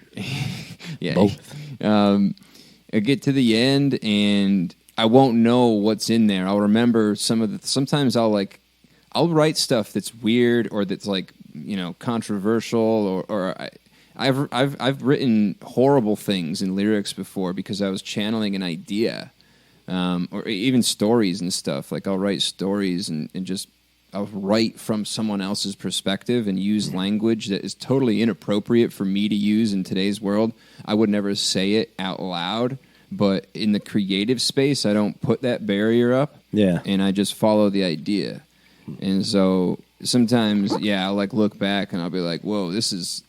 yeah, both. I get to the end and I won't know what's in there. I'll remember sometimes I'll write stuff that's weird or that's like controversial or I've written horrible things in lyrics before because I was channeling an idea, or even stories and stuff. Like I'll write stories and just I'll write from someone else's perspective and use language that is totally inappropriate for me to use in today's world. I would never say it out loud, but in the creative space, I don't put that barrier up. Yeah, and I just follow the idea. And so sometimes, I'll like look back and I'll be like, "Whoa, this is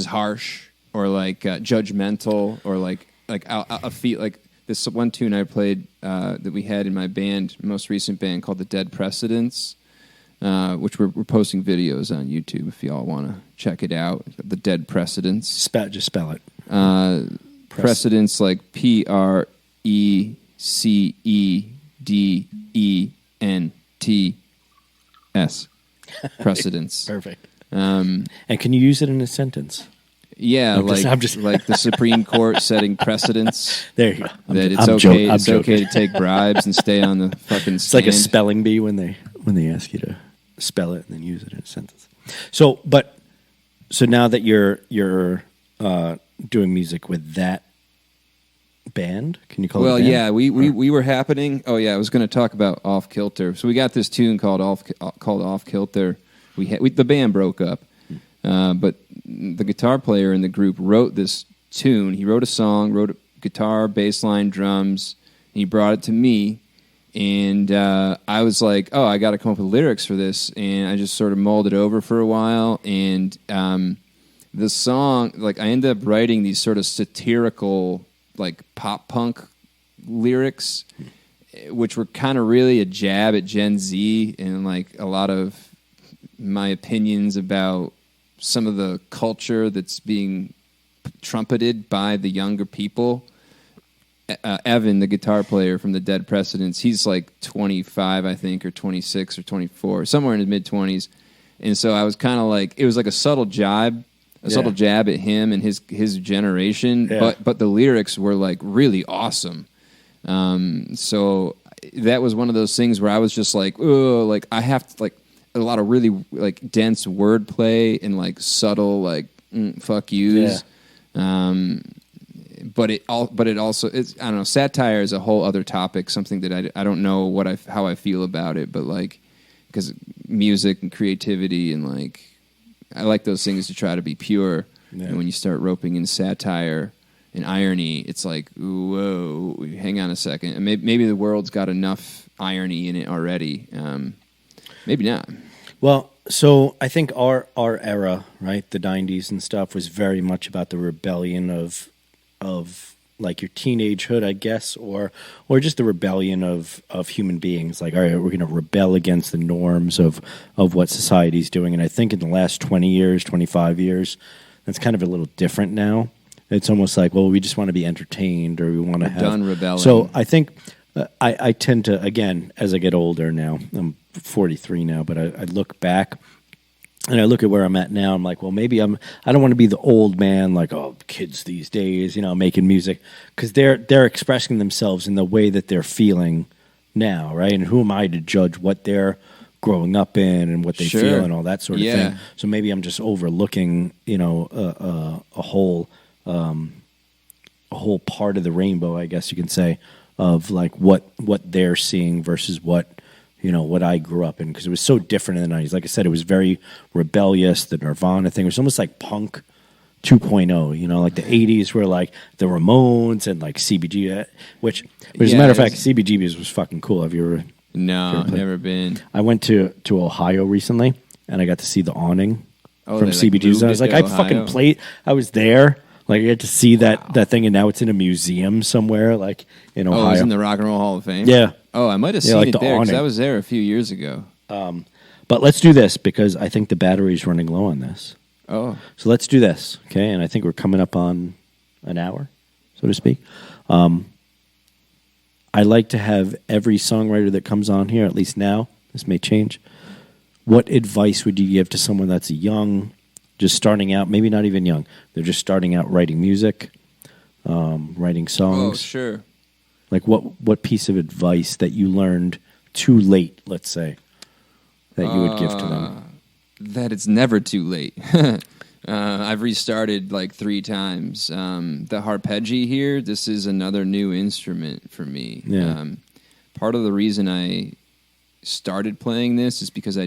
harsh," or like judgmental, or like I'll feel like this one tune I played that we had in my band, most recent band, called the Dead Precedents, which we're posting videos on YouTube if y'all want to check it out. The Dead Precedents. Just spell it. Precedents, like PRECEDENTS. Precedents. Perfect. And can you use it in a sentence? Yeah, I'm just like the Supreme Court setting precedents. There you go. It's okay to take bribes and stay on the fucking stand. It's like a spelling bee when they ask you to spell it and then use it in a sentence. So now that you're doing music with that band, can you call it a band? Yeah, we were happening. Oh yeah, I was going to talk about Off Kilter. So we got this tune called Off Kilter. The band broke up, but the guitar player in the group wrote this tune. He wrote a song, wrote a guitar, bass line, drums, and he brought it to me. And I was like, "Oh, I got to come up with lyrics for this." And I just sort of mulled it over for a while. And the song, like, I ended up writing these sort of satirical, like pop punk lyrics, which were kind of really a jab at Gen Z and like a lot of my opinions about some of the culture that's being trumpeted by the younger people. Evan, the guitar player from the Dead Precedents, he's like 25, I think, or 26 or 24, somewhere in his mid-20s. And so I was kind of like, it was like a subtle jab at him and his generation, but the lyrics were like really awesome. So that was one of those things where I was just like, oh, like I have to, like, a lot of really like dense wordplay and like subtle like fuck yous. Yeah. But it also, it's, I don't know, satire is a whole other topic, something that I don't know how I feel about it, but like, because music and creativity and like, I like those things to try to be pure. Yeah. And when you start roping in satire and irony, it's like, whoa, hang on a second. And maybe the world's got enough irony in it already. Maybe not. Well, so I think our era, right, the 90s and stuff, was very much about the rebellion of like your teenagehood, I guess, or just the rebellion of human beings. Like, all right, we're going to rebel against the norms of what society's doing. And I think in the last 20 years, 25 years, that's kind of a little different now. It's almost like, well, we just want to be entertained, or we want to have done rebelling. So I think I tend to, again, as I get older now, I'm 43 now, but I look back and I look at where I'm at now. I'm like, well, maybe I don't want to be the old man, like, oh, kids these days, making music, because they're expressing themselves in the way that they're feeling now, right? And who am I to judge what they're growing up in and what they feel and all that sort of thing? So maybe I'm just overlooking, a whole part of the rainbow, I guess you can say, of like what they're seeing versus what I grew up in, because it was so different in the 90s. Like I said, it was very rebellious. The Nirvana thing was almost like punk 2.0, like the 80s were like the Ramones and like CBG, which as a matter of fact, CBGB's was fucking cool. Have you ever? No, never been. I went to Ohio recently, and I got to see the awning from CBGB's. Like, I was like, I fucking played. I was there. Like, I get to see that thing, and now it's in a museum somewhere, like in Ohio. Oh, it's in the Rock and Roll Hall of Fame? Yeah. Oh, I might have seen it there, because I was there a few years ago. But let's do this, because I think the battery's running low on this. Oh. So let's do this, okay? And I think we're coming up on an hour, so to speak. I like to have every songwriter that comes on here, at least now, this may change. What advice would you give to someone that's young, just starting out, maybe not even young, they're just starting out writing music, writing songs? Oh, sure. Like what piece of advice that you learned too late, let's say, that you would give to them? That it's never too late. I've restarted like 3 times. The harpeji here, this is another new instrument for me. Yeah. Part of the reason I started playing this is because I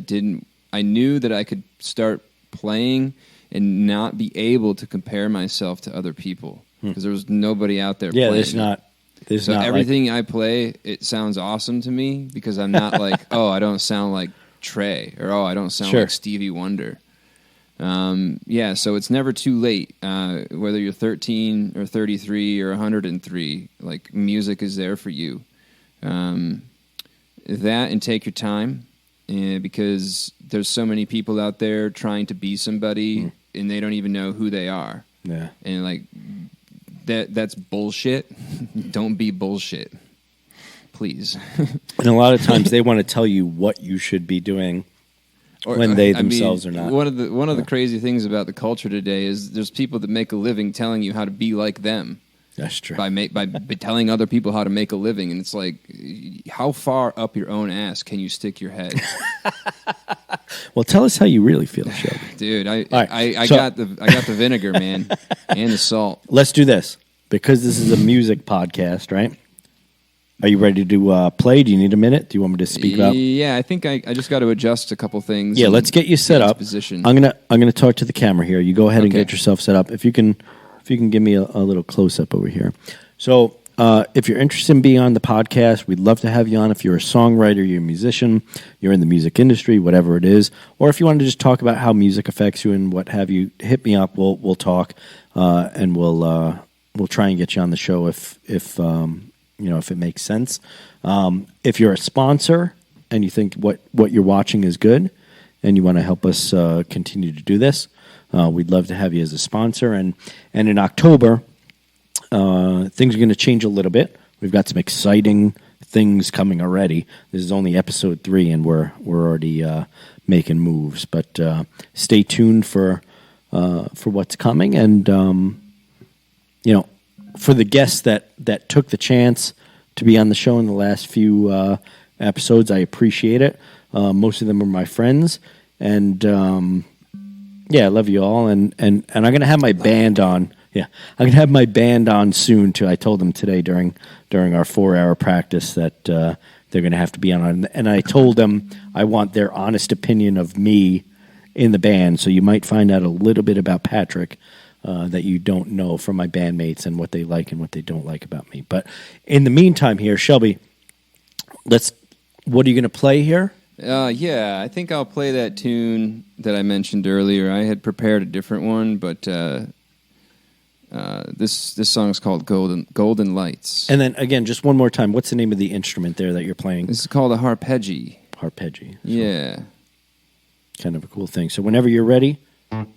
knew that I could start playing and not be able to compare myself to other people, because there was nobody out there playing. There's so not everything I play, it sounds awesome to me, because I'm not like, oh, I don't sound like Trey, or oh, I don't sound like Stevie Wonder. So it's never too late. Whether you're 13 or 33 or 103, like, music is there for you. That, and take your time, because there's so many people out there trying to be somebody, and they don't even know who they are. Yeah. And like that's bullshit. Don't be bullshit, please. And a lot of times they want to tell you what you should be doing when they themselves are not. One of the crazy things about the culture today is there's people that make a living telling you how to be like them. That's true. By telling other people how to make a living, and it's like, how far up your own ass can you stick your head? Well, tell us how you really feel, Shelby. Dude, I got the vinegar, man, and the salt. Let's do this, because this is a music podcast, right? Are you ready to play? Do you need a minute? Do you want me to speak up? Yeah, I think I just got to adjust a couple things. Yeah, let's get you set up. Position. I'm gonna talk to the camera here. You go ahead and get yourself set up. If you can give me a little close up over here. So, if you're interested in being on the podcast, we'd love to have you on. If you're a songwriter, you're a musician, you're in the music industry, whatever it is, or if you want to just talk about how music affects you and what have you, hit me up. We'll talk, and we'll try and get you on the show if it makes sense. If you're a sponsor and you think what you're watching is good, and you want to help us continue to do this, we'd love to have you as a sponsor. And in October, things are going to change a little bit. We've got some exciting things coming already. This is only episode 3, and we're already making moves. But stay tuned for what's coming. And for the guests that took the chance to be on the show in the last few episodes, I appreciate it. Most of them are my friends, and I love you all. And I'm gonna have my band on. Yeah, I'm gonna have my band on soon too. I told them today during our 4-hour practice that they're gonna have to be on. And I told them I want their honest opinion of me in the band. So you might find out a little bit about Patrick that you don't know from my bandmates, and what they like and what they don't like about me. But in the meantime here, Shelby, what are you going to play here? I think I'll play that tune that I mentioned earlier. I had prepared a different one, but This song is called Golden Lights. And then again, just one more time, what's the name of the instrument there that you're playing? This is called a harpeji. Harpeji. So Yeah. kind of a cool thing. So whenever you're ready, go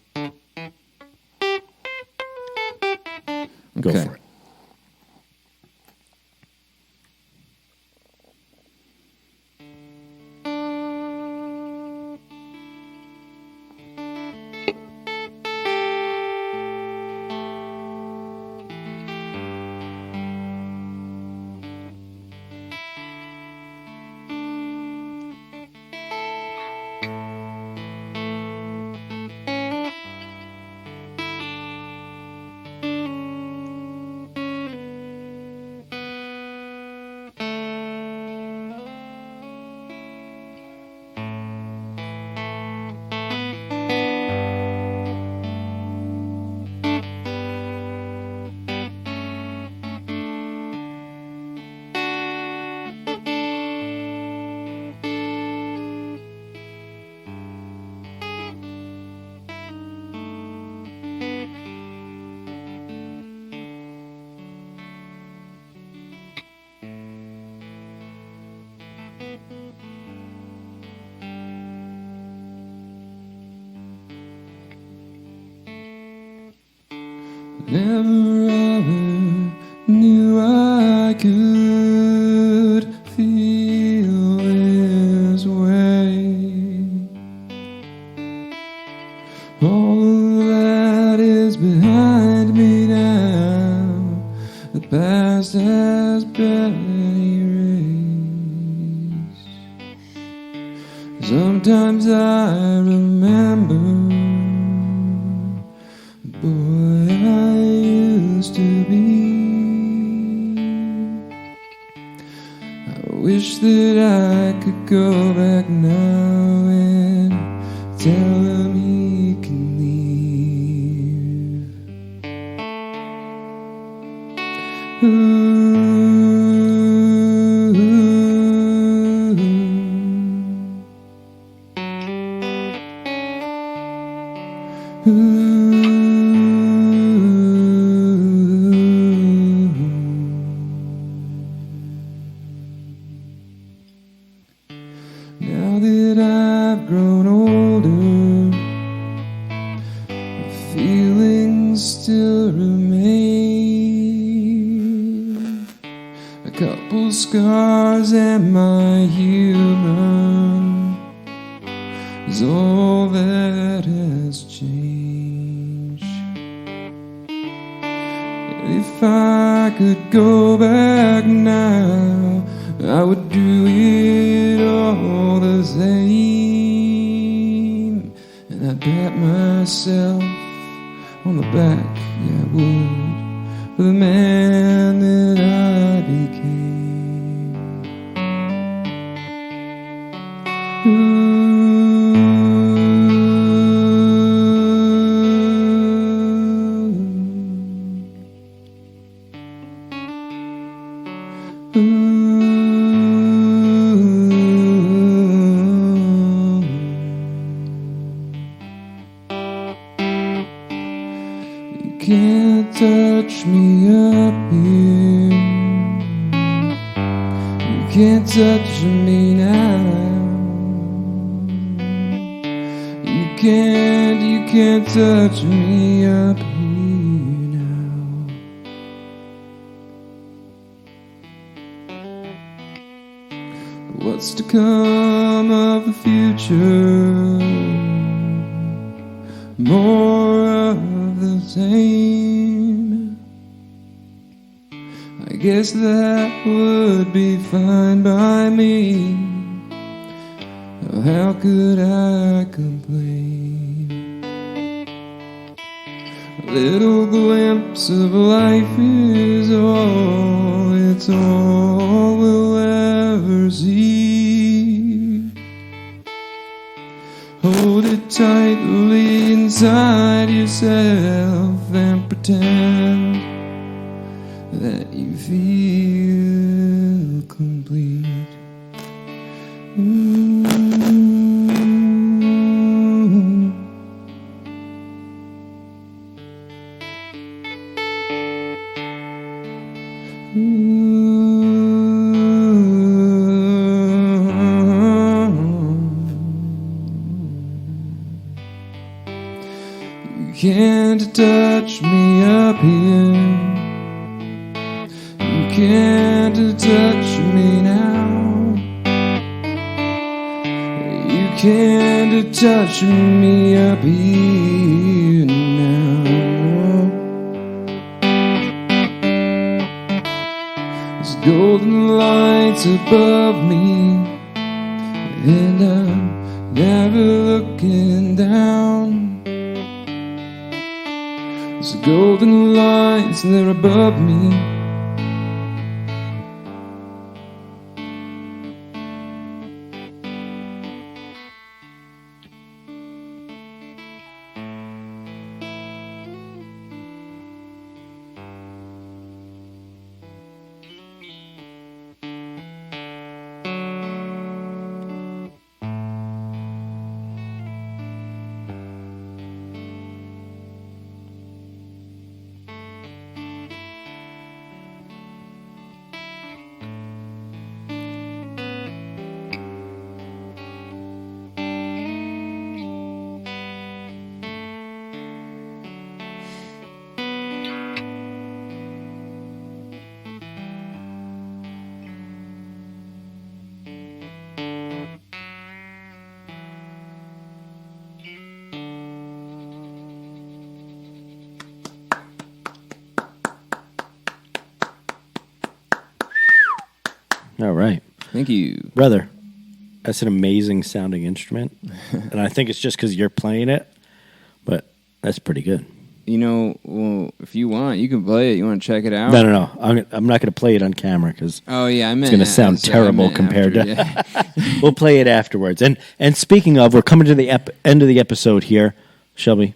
Okay. for it. Never ever knew I could feel this way. All that is behind me now, the past has been erased. Sometimes I remember, boy, I used to be. I wish that I could go back now and tell him he can Now that I've grown older, the feelings still remain. A couple scars and my humor is all that has changed. If I could go back now, I would do it all the same. And I'd pat myself on the back, yeah, I would, for the man that I became. You can't touch me up here. You can't touch me now. You can't touch me up here now. What's to come of the future? More of the same. I guess that would be fine by me. Oh, how could I complain? A little glimpse of life is all, it's all we'll ever see. Hold it tightly inside yourself and pretend that you feel complete. You can't touch me up here. You can't touch me now. You can't touch me up here now. There's golden lights above me, and I'm never looking down. There's golden lights and they're above me. All right. Thank you. Brother, that's an amazing sounding instrument. And I think it's just because you're playing it, but that's pretty good. You know, well, if you want, you can play it. You want to check it out? No. I'm not going to play it on camera because I meant it's going to sound terrible compared after, to... Yeah. We'll play it afterwards. And speaking of, we're coming to the end of the episode here. Shelby,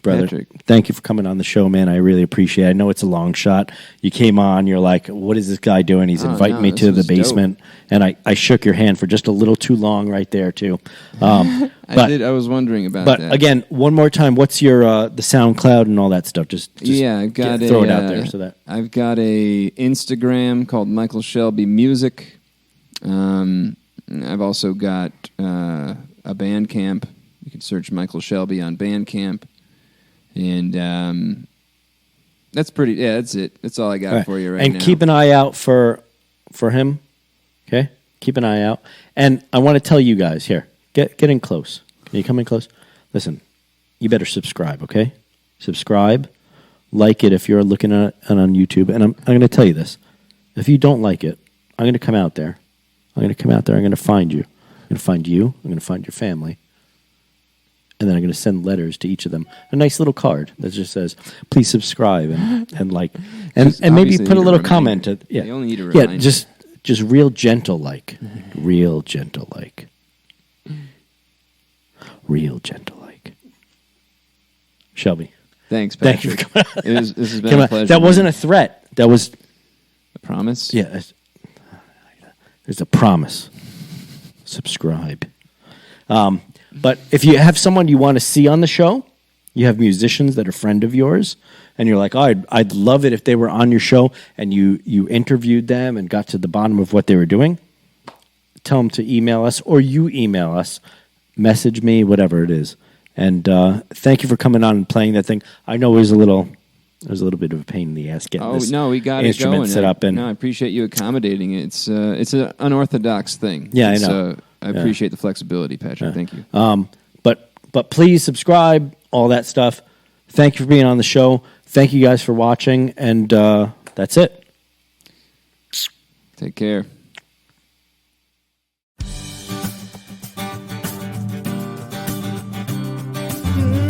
brother, Patrick, thank you for coming on the show, man. I really appreciate it. I know it's a long shot. You came on, you're like, what is this guy doing? He's inviting me to the basement. Dope. And I shook your hand for just a little too long right there, too. I was wondering about that. But again, one more time, what's your the SoundCloud and all that stuff? Just I've got throw it out there so that I've got a Instagram called Michael Shelby Music. I've also got a Bandcamp. You can search Michael Shelby on Bandcamp. And that's pretty. Yeah, that's it. That's all I got for you right now. And keep an eye out for him. Okay, keep an eye out. And I want to tell you guys here. Get in close. Can you come in close? Listen, you better subscribe. Okay, subscribe, like it if you're looking at it on YouTube. And I'm going to tell you this: if you don't like it, I'm going to come out there. I'm going to find you. I'm going to find you. I'm going to find your family. And then I'm going to send letters to each of them. A nice little card that just says, please subscribe and like. And maybe put a little comment. You only need a reminder. Yeah, just real gentle like. Real gentle like. Real gentle like. Shelby. Thanks, Patrick. Thank you for coming. This has been a pleasure. That wasn't a threat. That was... A promise? Yeah. There's a promise. Subscribe. But if you have someone you want to see on the show, you have musicians that are a friend of yours, and you're like, oh, I'd love it if they were on your show, and you interviewed them and got to the bottom of what they were doing, tell them to email us, or you email us, message me, whatever it is. And thank you for coming on and playing that thing. I know it was a little bit of a pain in the ass getting this we got instrument it going. set up. And I appreciate you accommodating it. It's an unorthodox thing. Yeah, I know. I appreciate the flexibility, Patrick. Yeah. Thank you. But please subscribe, all that stuff. Thank you for being on the show. Thank you guys for watching, and that's it. Take care. Mm-hmm.